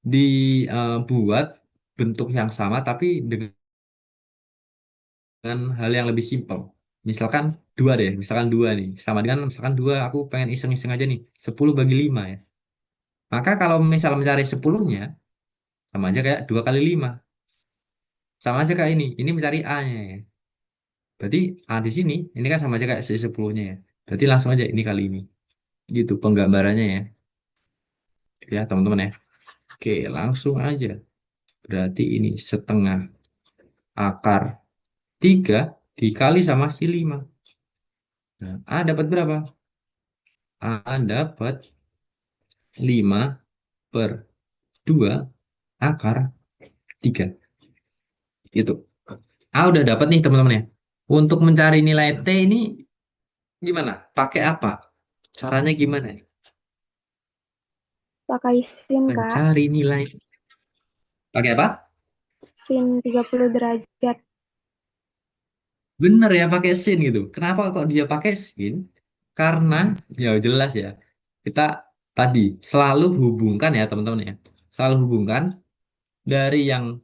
dibuat bentuk yang sama tapi dengan hal yang lebih simpel. Misalkan dua deh, misalkan dua nih, sama dengan misalkan dua, aku pengen iseng-iseng aja nih, 10 bagi 5 ya. Maka kalau misal mencari 10-nya, sama aja kayak 2 kali 5. Sama aja kayak ini mencari A-nya ya. Berarti A di sini, ini kan sama aja kayak si 10-nya ya. Berarti langsung aja ini kali ini. Gitu penggambarannya ya. Ya teman-teman ya. Oke, langsung aja. Berarti ini setengah akar 3 dikali sama si 5. Nah, A dapat berapa? A dapat 5 per 2 akar 3. Itu. A udah dapat nih teman-teman ya. Untuk mencari nilai T ini gimana? Pakai apa? Caranya gimana? Pakai sin, Kak. Mencari nilai. Pakai apa? Sin 30 derajat. Bener ya pakai sin gitu. Kenapa kok dia pakai sin? Karena ya jelas ya. Kita tadi selalu hubungkan ya teman-teman ya. Selalu hubungkan dari yang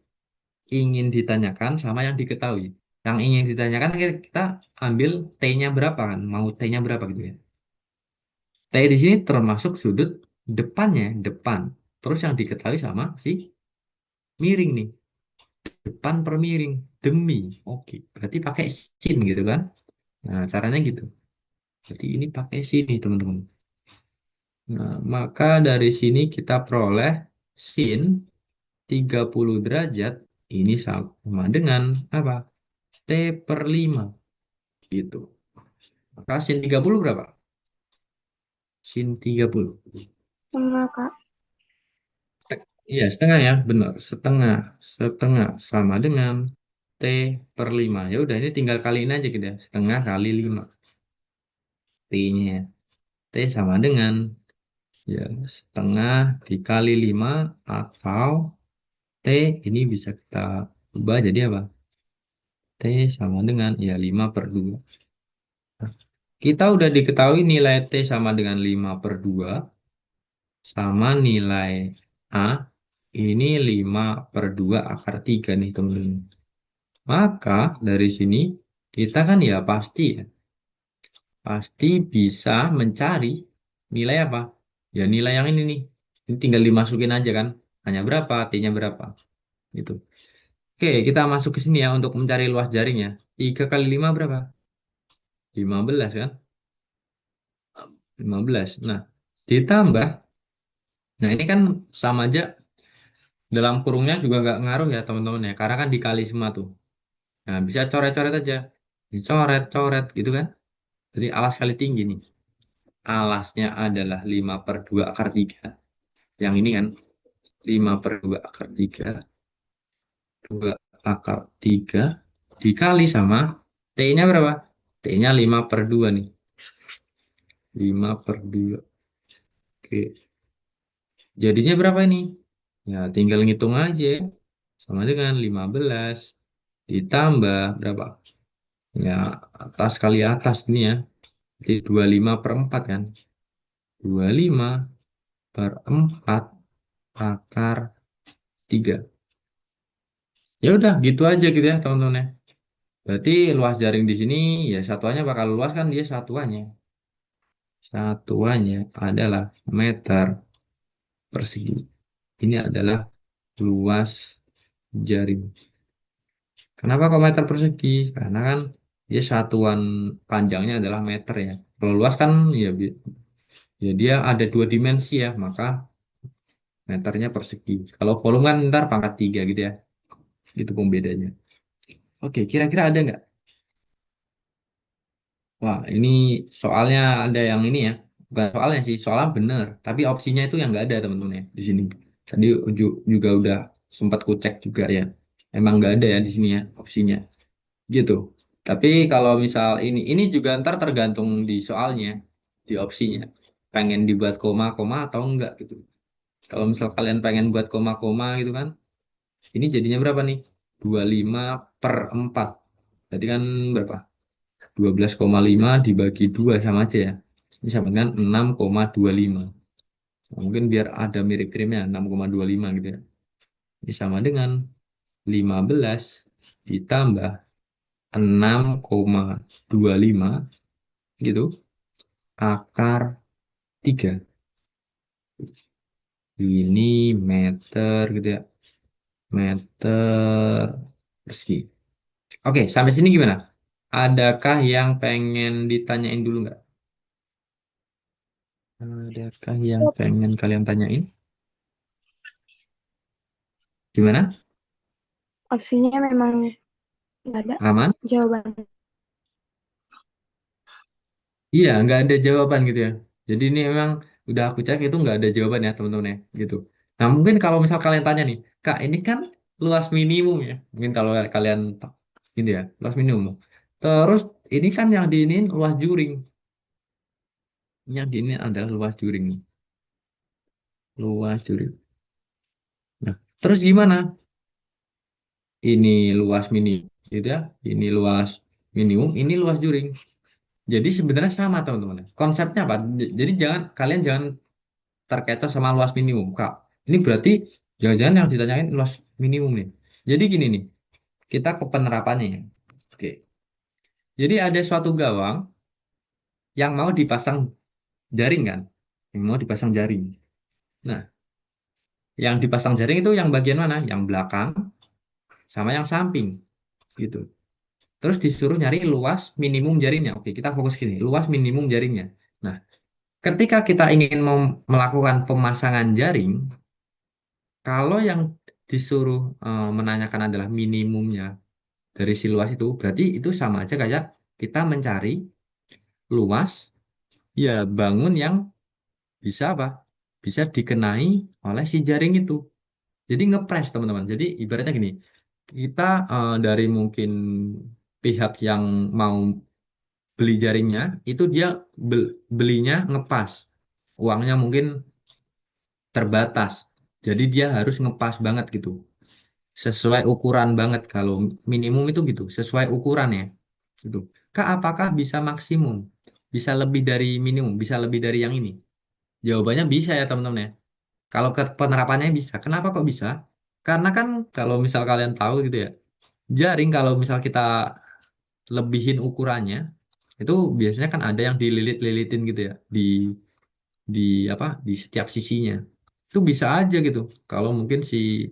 ingin ditanyakan sama yang diketahui. Yang ingin ditanyakan kita ambil T-nya berapa kan? Mau T-nya berapa gitu ya. T di sini termasuk sudut depannya, depan. Terus yang diketahui sama si miring nih. Depan per miring. Demi. Oke. Berarti pakai sin gitu kan. Nah, caranya gitu. Jadi ini pakai sini, teman-teman. Nah, maka dari sini kita peroleh sin 30 derajat ini sama dengan apa? T per 5 gitu. Maka sin 30 berapa? Sin 30. Setengah, Kak. Iya, setengah ya, benar. Setengah. Setengah sama dengan T per 5. Ya udah, ini tinggal kaliin aja gitu ya. Setengah kali 5. T-nya. T sama dengan ya setengah dikali 5 atau T ini bisa kita ubah jadi apa? T sama dengan ya 5 per 2. Kita udah diketahui nilai T sama dengan 5 per 2 sama nilai A ini 5 per 2 akar 3 nih teman-teman. Maka dari sini kita kan ya pasti bisa mencari nilai apa? Ya nilai yang ini nih. Ini tinggal dimasukin aja kan. Hanya berapa, T-nya berapa. Gitu. Oke, kita masuk ke sini ya untuk mencari luas jaringnya. 3 kali 5 berapa? 15 kan? 15. Nah, ditambah. Nah, ini kan sama aja dalam kurungnya juga nggak ngaruh ya teman-teman ya. Karena kan dikali semua tuh. Nah, bisa coret-coret aja. Dicoret-coret gitu kan. Jadi alas kali tinggi nih. Alasnya adalah 5 per 2 akar 3. Yang ini kan 5 per 2 akar 3. 2 akar 3 dikali sama T-nya berapa? T-nya 5 per 2 nih. 5 per 2. Oke. Jadinya berapa ini? Ya, tinggal ngitung aja. Sama dengan 15 ditambah berapa? Ya, atas kali atas ini ya. Jadi 25 per 4 kan. 25 per 4 akar 3. Ya udah, gitu aja gitu ya, teman-teman ya. Berarti luas jaring di sini ya satuannya bakal luas kan dia satuannya. Satuannya adalah meter persegi. Ini adalah luas jaring. Kenapa kok meter persegi? Karena kan dia satuan panjangnya adalah meter ya. Kalau luas kan ya, ya dia ada dua dimensi ya, maka meternya persegi. Kalau volume kan ntar pangkat 3 gitu ya. Itu pembedanya. Oke, kira-kira ada nggak? Wah, ini soalnya ada yang ini ya. Bukan soalnya sih, soalnya bener. Tapi opsinya itu yang nggak ada teman-teman ya di sini. Tadi juga udah sempat kucek juga ya. Emang nggak ada ya di sini ya opsinya. Gitu. Tapi kalau misal ini juga ntar tergantung di soalnya, di opsinya. Pengen dibuat koma-koma atau enggak gitu. Kalau misal kalian pengen buat koma-koma gitu kan, ini jadinya berapa nih? 25 per 4. Berarti kan berapa? 12,5 dibagi 2 sama aja ya. Ini sama dengan 6,25. Nah, mungkin biar ada mirip-miripnya 6,25 gitu ya. Ini sama dengan 15 ditambah 6,25 gitu akar 3. Ini meter gitu ya. Meter persegi. Oke, sampai sini gimana? Adakah yang pengen ditanyain dulu nggak? Adakah yang pengen kalian tanyain? Gimana? Opsinya memang nggak ada Aman? jawabannya. Iya, nggak ada jawaban gitu ya. Jadi ini memang udah aku cek itu nggak ada jawaban ya teman-teman ya, gitu. Nah mungkin kalau misal kalian tanya nih, Kak ini kan luas minimum ya. Mungkin kalau kalian ini ya, luas minimum. Terus ini kan yang diinin luas juring. Yang diinin adalah luas juring. Luas juring. Nah, terus gimana? Ini luas mini, gitu ya. Ini luas minimum, ini luas juring. Jadi sebenarnya sama teman-teman. Konsepnya apa? Jadi kalian jangan terkecoh sama luas minimum, Kak. Ini berarti jangan-jangan yang ditanyain luas minimum nih. Jadi gini nih, kita ke penerapannya ya. Oke. Jadi ada suatu gawang yang mau dipasang jaring kan? Yang mau dipasang jaring. Nah, yang dipasang jaring itu yang bagian mana? Yang belakang sama yang samping gitu. Terus disuruh nyari luas minimum jaringnya. Oke, kita fokus gini, luas minimum jaringnya. Nah, ketika kita ingin melakukan pemasangan jaring, kalau yang disuruh menanyakan adalah minimumnya dari si luas itu, berarti itu sama aja kayak kita mencari luas ya bangun yang bisa apa? Bisa dikenai oleh si jaring itu. Jadi ngepres teman-teman. Jadi ibaratnya gini, kita dari mungkin pihak yang mau beli jaringnya, itu dia belinya ngepas. Uangnya mungkin terbatas. Jadi dia harus ngepas banget gitu. Sesuai ukuran banget kalau minimum itu gitu sesuai ukuran ya gitu. Kak apakah bisa maksimum, bisa lebih dari minimum, bisa lebih dari yang ini? Jawabannya bisa ya teman-teman ya. Kalau ke penerapannya bisa, kenapa kok bisa? Karena kan kalau misal kalian tahu gitu ya, jaring kalau misal kita lebihin ukurannya itu biasanya kan ada yang dililit-lilitin gitu ya di apa di setiap sisinya. Itu bisa aja gitu kalau mungkin si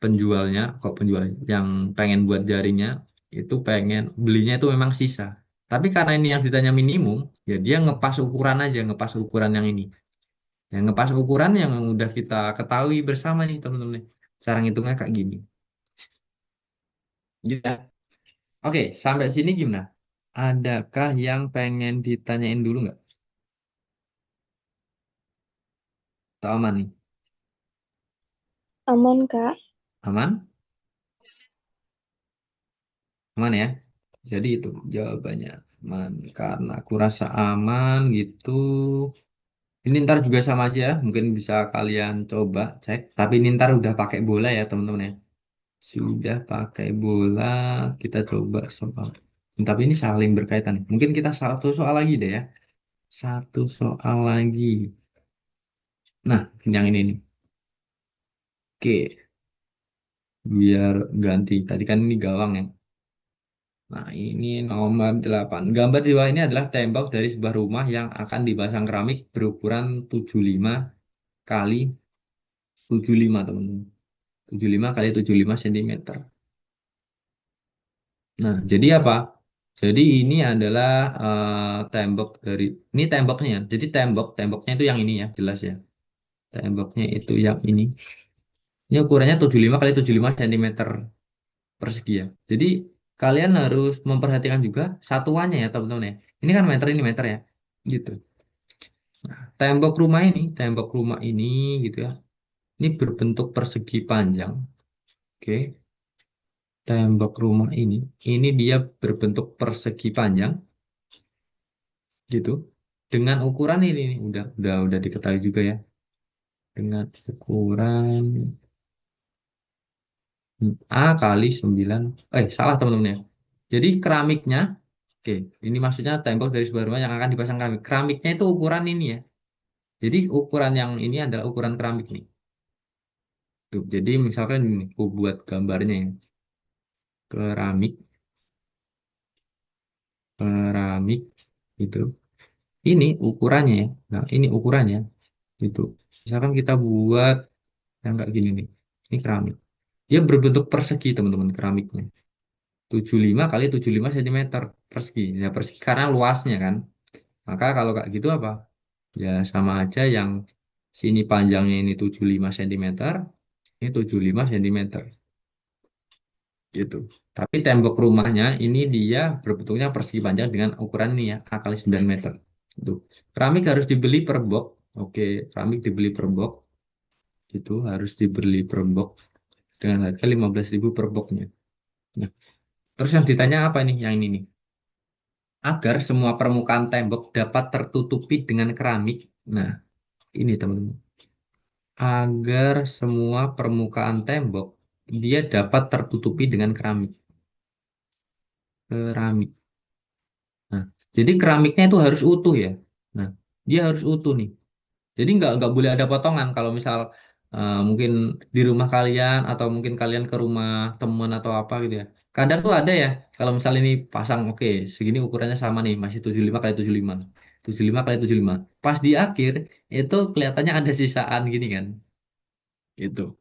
penjualnya kok penjualnya yang pengen buat jaringnya itu pengen belinya itu memang sisa, tapi karena ini yang ditanya minimum ya dia ngepas ukuran aja, ngepas ukuran yang ini, yang ngepas ukuran yang udah kita ketahui bersama nih teman-teman nih. Cara ngitungnya kayak gini ya. Oke, sampai sini gimana, adakah yang pengen ditanyain dulu nggak? Atau aman nih? Aman, Kak. Aman, aman ya. Jadi itu jawabannya aman karena aku rasa aman gitu. Ini ntar juga sama aja, mungkin bisa kalian coba cek. Tapi ini ntar udah pakai bola ya teman-teman ya. Sudah pakai bola, kita coba soal. Tapi ini saling berkaitan nih. Mungkin kita satu soal lagi deh ya. Satu soal lagi. Nah, yang ini nih. Oke, biar ganti. Tadi kan ini gawang ya. Nah, ini nomor 8. Gambar di bawah ini adalah tembok dari sebuah rumah yang akan dipasang keramik berukuran 75 kali 75 teman-teman. 75 kali 75 cm. Nah, jadi apa? Jadi ini adalah tembok dari ini temboknya. Jadi temboknya itu yang ini ya, jelas ya. Temboknya itu yang ini. Ini ukurannya 75 kali 75 cm persegi ya. Jadi kalian harus memperhatikan juga satuannya ya, teman-teman ya. Ini kan meter, ini meter ya. Gitu. Tembok rumah ini gitu ya. Ini berbentuk persegi panjang. Oke. Tembok rumah ini dia berbentuk persegi panjang gitu. Dengan ukuran ini nih, udah diketahui juga ya. Dengan ukuran A kali 9. Salah teman-teman ya. Jadi keramiknya, oke, ini maksudnya tembok dari sebuah rumah yang akan dipasang keramik. Keramiknya itu ukuran ini ya. Jadi ukuran yang ini adalah ukuran keramik nih. Tuh, jadi misalkan ini, aku buat gambarnya ya. Keramik, keramik itu. Ini ukurannya ya. Nah, ini ukurannya gitu. Misalkan kita buat yang kayak gini nih. Ini keramik. Dia berbentuk persegi, teman-teman, keramiknya. 75 kali 75 cm persegi. Ya, persegi karena luasnya kan. Maka kalau kayak gitu apa? Ya sama aja yang sini panjangnya ini 75 cm, ini 75 cm gitu. Tapi tembok rumahnya ini dia berbentuknya persegi panjang dengan ukuran ini ya, A kali 9 meter. Itu. Keramik harus dibeli per box. Oke, keramik dibeli per box. Itu harus dibeli per box dengan harga 15.000 per boxnya. Nah, terus yang ditanya apa nih? Yang ini nih. Agar semua permukaan tembok dapat tertutupi dengan keramik. Nah, ini teman-teman. Agar semua permukaan tembok dia dapat tertutupi dengan keramik. Keramik. Nah, jadi keramiknya itu harus utuh ya. Nah, dia harus utuh nih. Jadi nggak boleh ada potongan. Kalau misal mungkin di rumah kalian atau mungkin kalian ke rumah teman atau apa gitu ya. Kadang tuh ada ya. Kalau misal ini pasang oke segini ukurannya sama nih masih 75 kali 75. 75 kali 75. Pas di akhir itu kelihatannya ada sisaan gini kan. Gitu.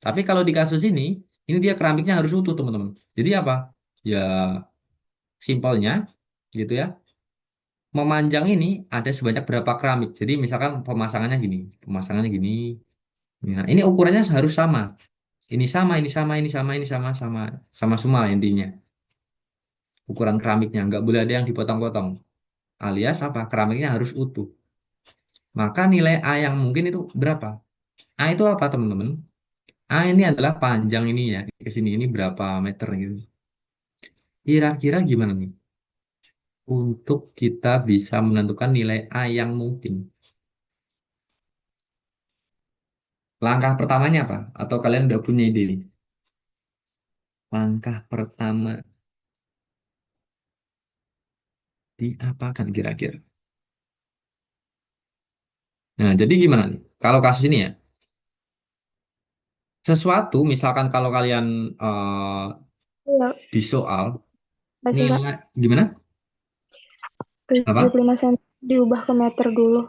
Tapi kalau di kasus ini dia keramiknya harus utuh teman-teman. Jadi apa? Ya simpelnya gitu ya. Memanjang ini ada sebanyak berapa keramik. Jadi misalkan pemasangannya gini. Nah, ini ukurannya harus sama. Ini sama, ini sama, ini sama, ini sama, sama, sama semua intinya. Ukuran keramiknya nggak boleh ada yang dipotong-potong. Alias apa? Keramiknya harus utuh. Maka nilai A yang mungkin itu berapa? A itu apa teman-teman? A ini adalah panjang ini ya ke sini ini berapa meter gitu. Kira-kira gimana nih? Untuk kita bisa menentukan nilai A yang mungkin. Langkah pertamanya apa? Atau kalian udah punya ide nih? Langkah pertama diapakan kira-kira? Nah, jadi gimana nih? Kalau kasus ini ya, sesuatu misalkan kalau kalian Iya, di soal masih Kak. nilai gimana? Apa? 75 cm diubah ke meter dulu.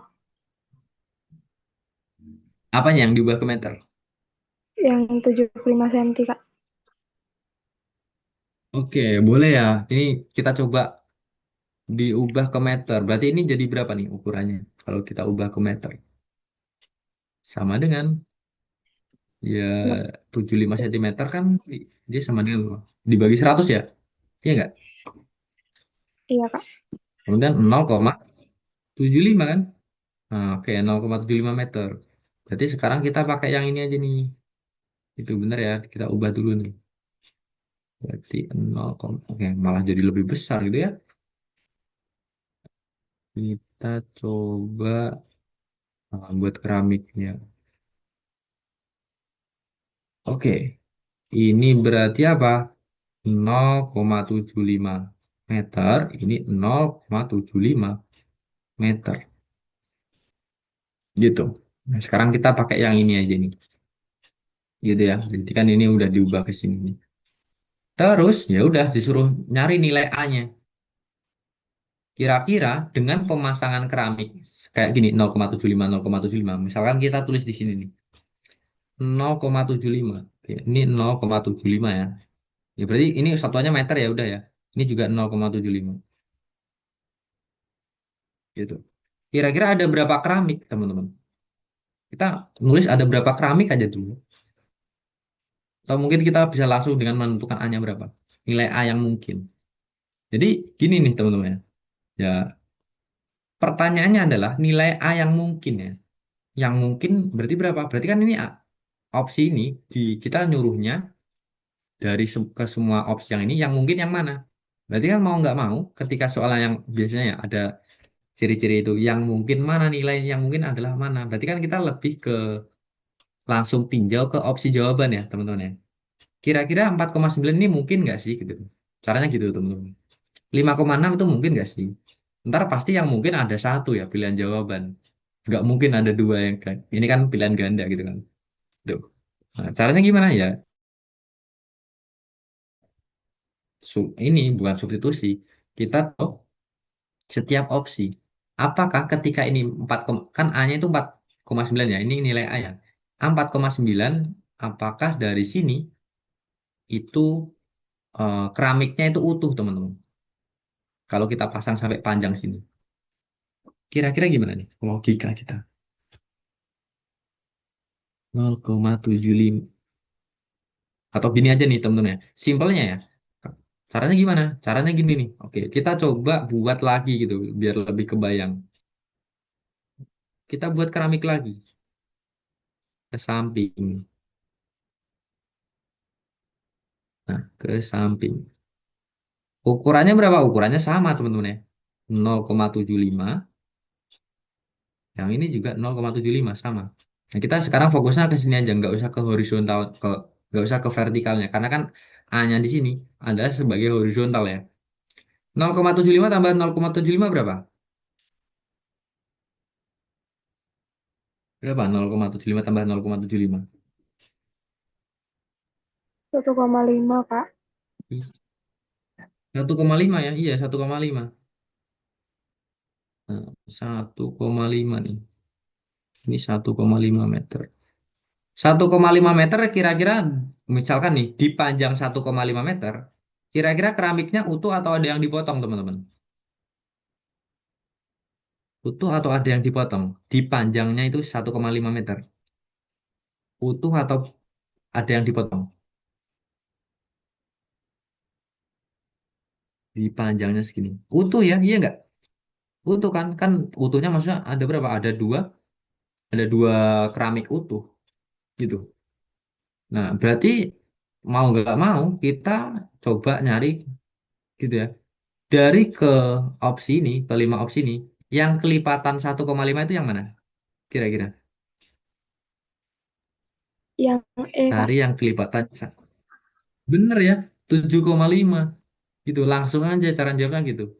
Apanya yang diubah ke meter? Yang 75 cm, Kak. Oke, boleh ya. Ini kita coba diubah ke meter. Berarti ini jadi berapa nih ukurannya? Kalau kita ubah ke meter. Sama dengan ya 75 cm kan dia sama dengan dibagi 100 ya? Iya nggak? Iya, Kak. Kemudian 0,75 kan? Nah, oke, 0,75 meter. Berarti sekarang kita pakai yang ini aja nih. Itu benar ya, kita ubah dulu nih. Berarti 0, oke, malah jadi lebih besar gitu ya. Kita coba buat keramiknya. Oke, ini berarti apa? 0,75 meter. Ini 0,75 meter. Gitu. Nah, sekarang kita pakai yang ini aja nih. Gitu ya. Jadi kan ini udah diubah ke sini. Terus ya udah disuruh nyari nilai A-nya. Kira-kira dengan pemasangan keramik kayak gini 0,75 0,75. Misalkan kita tulis di sini nih 0,75. Ya, ini 0,75 ya. Ya berarti ini satuannya meter ya udah ya. Ini juga 0,75 gitu. Kira-kira ada berapa keramik, teman-teman? Kita nulis ada berapa keramik aja dulu. Atau mungkin kita bisa langsung dengan menentukan A-nya berapa. Nilai A yang mungkin. Jadi gini nih, teman-teman ya. Ya, pertanyaannya adalah nilai A yang mungkin ya. Yang mungkin berarti berapa? Berarti kan ini opsi ini kita nyuruhnya dari ke semua opsi yang ini yang mungkin yang mana? Berarti kan mau nggak mau ketika soal yang biasanya ya ada ciri-ciri itu yang mungkin mana nilai yang mungkin adalah mana. Berarti kan kita lebih ke langsung tinjau ke opsi jawaban ya teman-teman ya. Kira-kira 4,9 ini mungkin nggak sih gitu. Caranya gitu teman-teman. 5,6 itu mungkin nggak sih? Ntar pasti yang mungkin ada satu ya pilihan jawaban. Nggak mungkin ada dua yang kan. Ini kan pilihan ganda gitu kan. Tuh. Nah, caranya gimana ya? Ini bukan substitusi. Kita tahu setiap opsi. Apakah ketika ini 4, kan A-nya itu 4,9 ya. Ini nilai A ya. A 4,9, apakah dari sini itu keramiknya itu utuh teman-teman. Kalau kita pasang sampai panjang sini. Kira-kira gimana nih logika kita? 0,75. Atau gini aja nih temen-temen ya. Simpelnya ya. Caranya gimana? Caranya gini nih. Oke, kita coba buat lagi gitu biar lebih kebayang. Kita buat keramik lagi ke samping. Nah, ke samping. Ukurannya berapa? Ukurannya sama teman-teman ya. 0,75. Yang ini juga 0,75 sama. Nah, kita sekarang fokusnya ke sini aja, nggak usah ke horizontal, nggak usah ke vertikalnya, karena kan A-nya di sini adalah sebagai horizontal ya. 0,75 tambah 0,75 berapa? Berapa? 0,75 tambah 0,75. 1,5 Kak. 1,5 ya? Iya, 1,5. Nah, 1,5 nih. Ini 1,5 meter. 1,5 meter kira-kira misalkan nih di panjang 1,5 meter, kira-kira keramiknya utuh atau ada yang dipotong, teman-teman? Utuh atau ada yang dipotong? Di panjangnya itu 1,5 meter. Utuh atau ada yang dipotong? Di panjangnya segini. Utuh ya? Iya nggak? Utuh kan? Kan utuhnya maksudnya ada berapa? Ada dua keramik utuh gitu. Nah, berarti mau nggak mau kita coba nyari gitu ya. Dari ke opsi ini, kelima opsi ini, yang kelipatan 1,5 itu yang mana? Kira-kira. Yang E Kak. Cari yang kelipatan. Bener ya, 7,5. Gitu, langsung aja cara jawabnya gitu.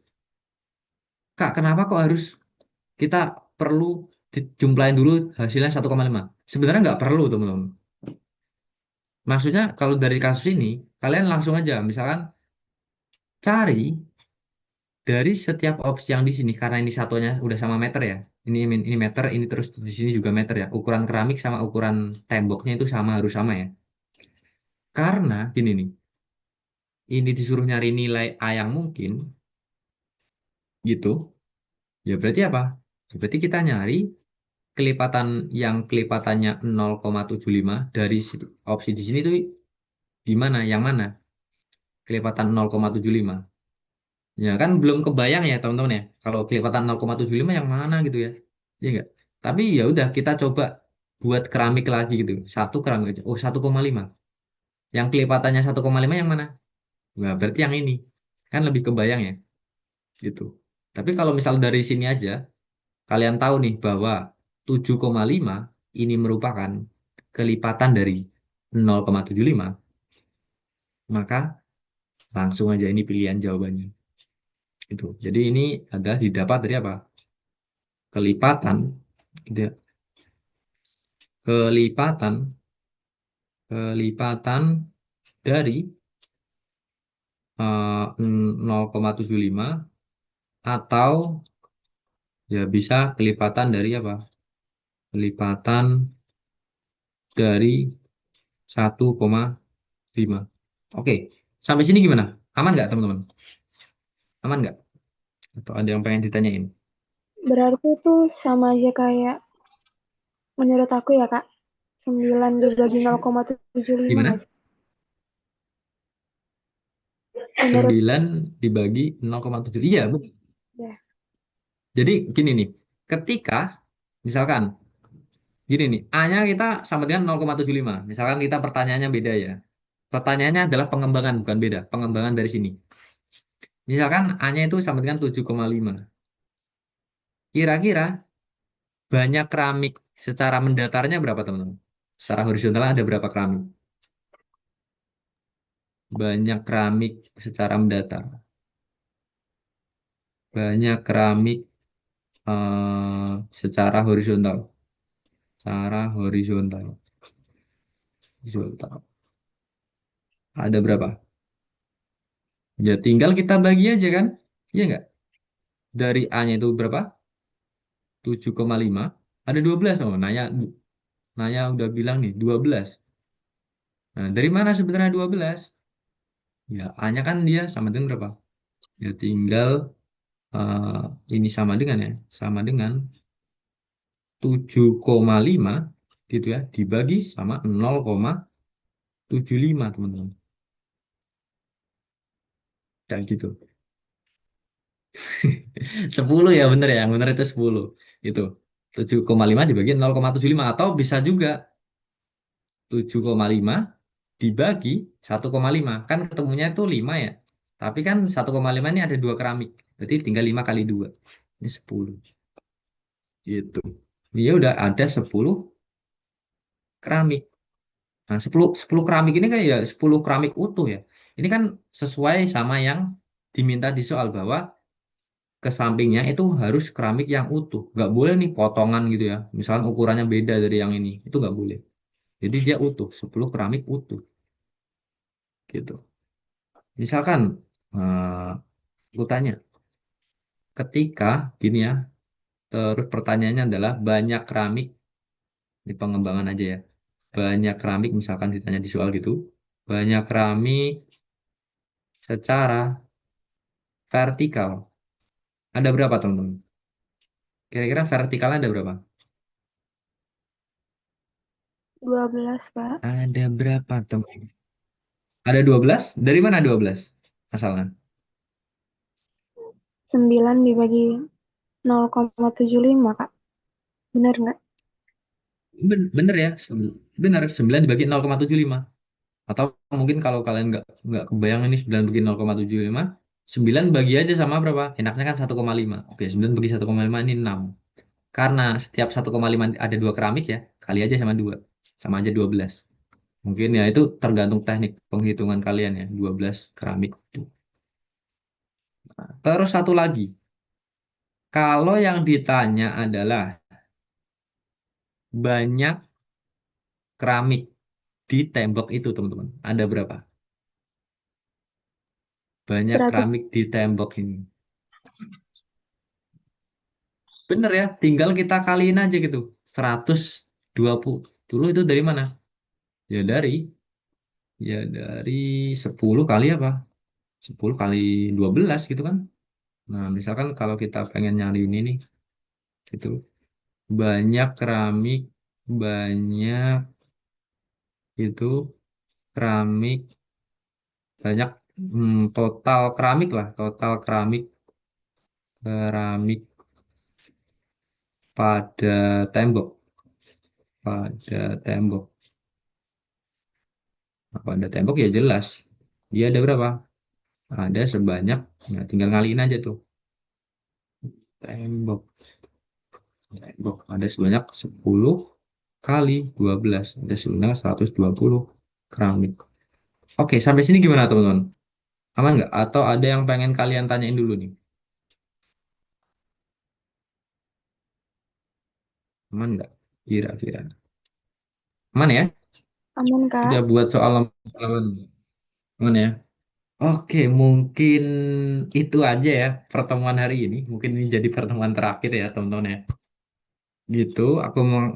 Kak, kenapa kok harus kita perlu dijumlahin dulu hasilnya 1,5? Sebenarnya nggak perlu, teman-teman. Maksudnya kalau dari kasus ini, kalian langsung aja, misalkan cari dari setiap opsi yang di sini, karena ini satunya udah sama meter ya. Ini meter, ini terus di sini juga meter ya. Ukuran keramik sama ukuran temboknya itu sama, harus sama ya. Karena gini nih, ini disuruh nyari nilai A yang mungkin, gitu. Ya berarti apa? Ya berarti kita nyari kelipatan yang kelipatannya 0,75 dari opsi di sini tuh di mana? Yang mana? Kelipatan 0,75. Ya kan belum kebayang ya teman-teman ya. Kalau kelipatan 0,75 yang mana gitu ya. Ya enggak? Tapi ya udah kita coba buat keramik lagi gitu. Satu keramik aja. Oh, 1,5. Yang kelipatannya 1,5 yang mana? Wah, berarti yang ini. Kan lebih kebayang ya gitu. Tapi kalau misal dari sini aja kalian tahu nih bahwa 7,5 ini merupakan kelipatan dari 0,75, maka langsung aja ini pilihan jawabannya. Itu. Jadi ini adalah didapat dari apa? Kelipatan, gitu ya. Kelipatan, kelipatan dari 0,75 atau ya bisa kelipatan dari apa? Kelipatan dari 1,5. Oke, sampai sini gimana? Aman nggak teman-teman? Aman nggak? Atau ada yang pengen ditanyain? Berarti itu sama aja kayak menurut aku ya Kak. 9 dibagi 0,75 nggak Gimana? sih? Menurut 9 dibagi 0,7. Iya, betul. ya. Jadi gini nih, ketika misalkan gini nih, A-nya kita sama dengan 0,75. Misalkan kita pertanyaannya beda ya. Pertanyaannya adalah pengembangan, bukan beda. Pengembangan dari sini. Misalkan A-nya itu sama dengan 7,5. Kira-kira banyak keramik secara mendatarnya berapa teman-teman? Secara horizontal ada berapa keramik? Banyak keramik secara mendatar. Banyak keramik secara horizontal. Secara horizontal. Horizontal. Ada berapa? Ya tinggal kita bagi aja kan? Iya nggak? Dari A-nya itu berapa? 7,5. Ada 12. Oh, nanya, nanya udah bilang nih 12. Nah, dari mana sebenarnya 12? Ya, A-nya kan dia sama dengan berapa? Ya tinggal eh, ini sama dengan ya. Sama dengan 7,5 gitu ya. Dibagi sama 0,75 teman-teman. Kayak gitu. 10 ya bener ya. Yang bener itu 10. Itu. 7,5 dibagi 0,75. Atau bisa juga 7,5 dibagi 1,5 kan ketemunya itu 5 ya. Tapi kan 1,5 ini ada dua keramik. Berarti tinggal 5 kali 2. Ini 10 gitu. Dia udah ada 10 keramik. Nah, 10 keramik ini kan ya 10 keramik utuh ya. Ini kan sesuai sama yang diminta di soal bahwa ke sampingnya itu harus keramik yang utuh. Nggak boleh nih potongan gitu ya. Misalkan ukurannya beda dari yang ini. Itu nggak boleh. Jadi dia utuh. 10 keramik utuh gitu. Misalkan aku tanya, ketika gini ya, terus pertanyaannya adalah banyak keramik di pengembangan aja ya. Banyak keramik misalkan ditanya di soal gitu. Banyak keramik secara vertikal. Ada berapa teman-teman? Kira-kira vertikalnya ada berapa? 12, Kak. Ada berapa teman? Ada 12. Dari mana 12? Asalnya. 9 dibagi 0,75, Kak. Bener nggak? Bener ya. Bener. 9 dibagi 0,75. Atau mungkin kalau kalian nggak kebayang ini 9 bagi 0,75, 9 bagi aja sama berapa? Enaknya kan 1,5. Oke, 9 bagi 1,5 ini 6. Karena setiap 1,5 ada dua keramik ya, kali aja sama 2. Sama aja 12. Mungkin ya itu tergantung teknik penghitungan kalian ya, 12 keramik itu. Terus satu lagi, kalau yang ditanya adalah banyak keramik di tembok itu teman-teman, ada berapa? Banyak 100. keramik di tembok ini. Bener ya, tinggal kita kaliin aja gitu. 120 itu dari mana? Ya dari 10 kali apa? 10 kali 12 gitu kan. Nah, misalkan kalau kita pengen nyari ini nih, gitu. Banyak keramik, banyak itu keramik, banyak total keramik lah, total keramik, keramik pada tembok, pada tembok. Nah, pada tembok ya jelas. Dia ada berapa? Ada sebanyak, nah tinggal ngaliin aja tuh. Tembok, tembok. Ada sebanyak 10 kali 12. Ada sebanyak 120 keramik. Oke, sampai sini gimana teman-teman? Aman nggak? Atau ada yang pengen kalian tanyain dulu nih? Aman nggak? Kira-kira. Aman ya? Aman, Udah Kak. buat soal aman. Aman ya? Oke, mungkin itu aja ya pertemuan hari ini. Mungkin ini jadi pertemuan terakhir ya teman-teman ya. Gitu, aku mau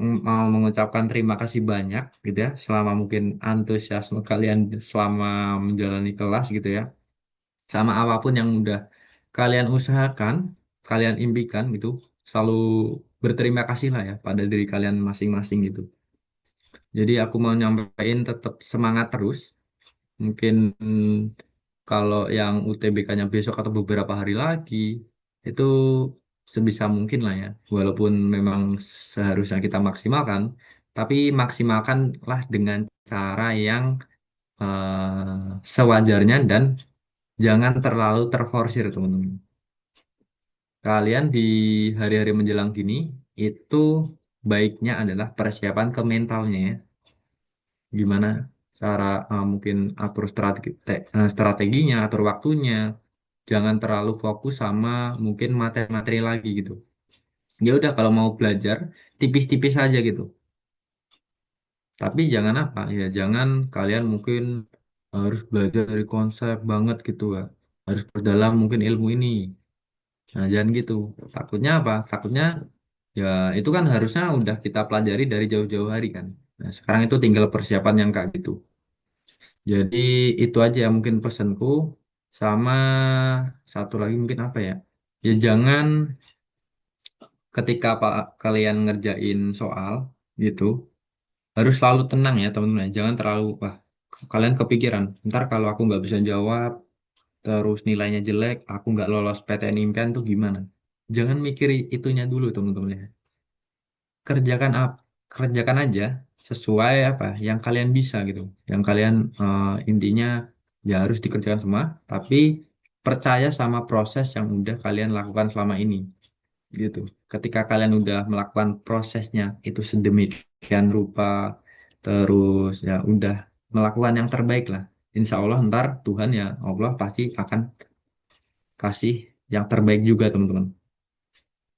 mengucapkan terima kasih banyak gitu ya, selama mungkin antusiasme kalian selama menjalani kelas gitu ya, sama apapun yang udah kalian usahakan, kalian impikan gitu, selalu berterima kasih lah ya pada diri kalian masing-masing gitu. Jadi aku mau nyampaikan tetap semangat terus, mungkin kalau yang UTBK-nya besok atau beberapa hari lagi, itu sebisa mungkin lah ya. Walaupun memang seharusnya kita maksimalkan, tapi maksimalkanlah dengan cara yang sewajarnya dan jangan terlalu terforsir, teman-teman. Kalian di hari-hari menjelang gini, itu baiknya adalah persiapan ke mentalnya ya. Gimana? cara mungkin atur strateginya, atur waktunya. Jangan terlalu fokus sama mungkin materi-materi lagi gitu. Ya udah kalau mau belajar tipis-tipis aja gitu. Tapi jangan apa ya, jangan kalian mungkin harus belajar dari konsep banget gitu ya. Harus perdalam mungkin ilmu ini. Nah, jangan gitu. Takutnya apa? Takutnya ya itu kan harusnya udah kita pelajari dari jauh-jauh hari kan. Nah, sekarang itu tinggal persiapan yang kayak gitu. Jadi itu aja mungkin pesanku. Sama satu lagi mungkin apa ya? Ya jangan ketika kalian ngerjain soal gitu, harus selalu tenang ya teman-teman. Jangan terlalu, wah, kalian kepikiran. Ntar kalau aku nggak bisa jawab, terus nilainya jelek, aku nggak lolos PTN impian tuh gimana? Jangan mikir itunya dulu teman-teman ya. Kerjakan kerjakan aja sesuai apa yang kalian bisa gitu. Yang kalian intinya ya harus dikerjakan semua, tapi percaya sama proses yang udah kalian lakukan selama ini gitu. Ketika kalian udah melakukan prosesnya itu sedemikian rupa, terus ya udah melakukan yang terbaik lah. Insya Allah ntar Tuhan ya Allah pasti akan kasih yang terbaik juga teman-teman.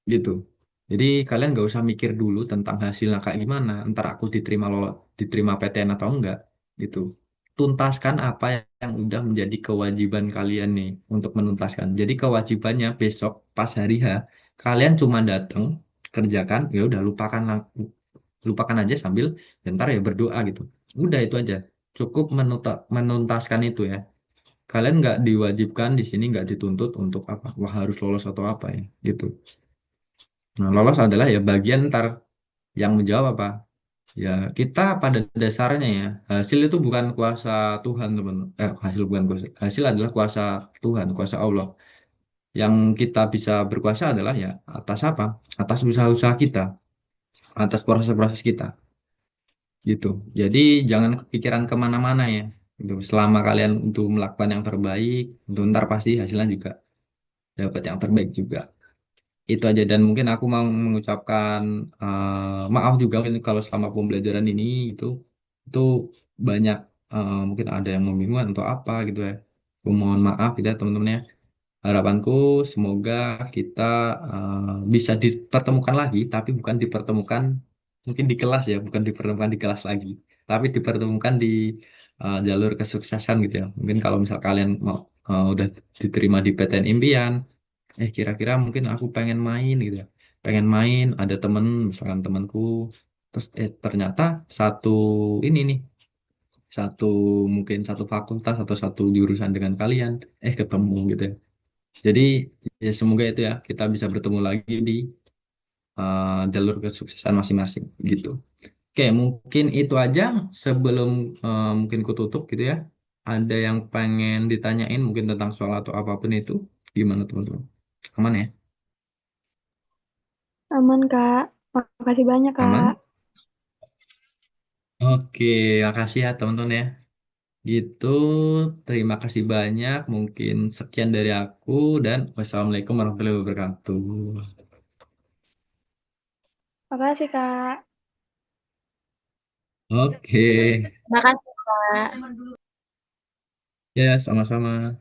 Gitu. Jadi kalian nggak usah mikir dulu tentang hasilnya kayak gimana. Ntar aku diterima PTN atau enggak. Gitu. Tuntaskan apa yang udah menjadi kewajiban kalian nih untuk menuntaskan. Jadi kewajibannya besok pas hari H, kalian cuma datang kerjakan, ya udah lupakan aja sambil ya ntar ya berdoa gitu. Udah itu aja. Cukup menuntaskan itu ya. Kalian nggak diwajibkan di sini nggak dituntut untuk apa? Wah harus lolos atau apa ya gitu. Nah, lolos adalah ya bagian ntar yang menjawab apa? Ya, kita pada dasarnya ya, hasil itu bukan kuasa Tuhan, teman. Hasil bukan kuasa. Hasil adalah kuasa Tuhan, kuasa Allah. Yang kita bisa berkuasa adalah ya atas apa? Atas usaha-usaha kita, atas proses-proses kita, gitu. Jadi jangan kepikiran kemana-mana ya. Gitu. Selama kalian untuk melakukan yang terbaik, untuk ntar pasti hasilnya juga dapat yang terbaik juga. Itu aja dan mungkin aku mau mengucapkan maaf juga mungkin kalau selama pembelajaran ini itu banyak mungkin ada yang membingungkan untuk apa gitu ya. Aku mohon maaf gitu ya teman-teman ya. Harapanku semoga kita bisa dipertemukan lagi tapi bukan dipertemukan mungkin di kelas ya, bukan dipertemukan di kelas lagi, tapi dipertemukan di jalur kesuksesan gitu ya. Mungkin kalau misal kalian mau udah diterima di PTN impian, kira-kira mungkin aku pengen main gitu ya, pengen main ada temen misalkan temanku terus ternyata satu ini nih satu mungkin satu fakultas atau satu jurusan dengan kalian ketemu gitu ya. Jadi ya semoga itu ya kita bisa bertemu lagi di jalur kesuksesan masing-masing gitu. Oke, mungkin itu aja sebelum mungkin ku tutup gitu ya. Ada yang pengen ditanyain mungkin tentang soal atau apapun itu, gimana teman-teman? Aman ya? Aman, Kak. Makasih banyak, Kak. Aman? Oke, makasih ya teman-teman ya. Gitu, terima kasih banyak. Mungkin sekian dari aku dan wassalamualaikum warahmatullahi wabarakatuh. Makasih, Kak. Oke, Makasih, Kak. ya sama-sama.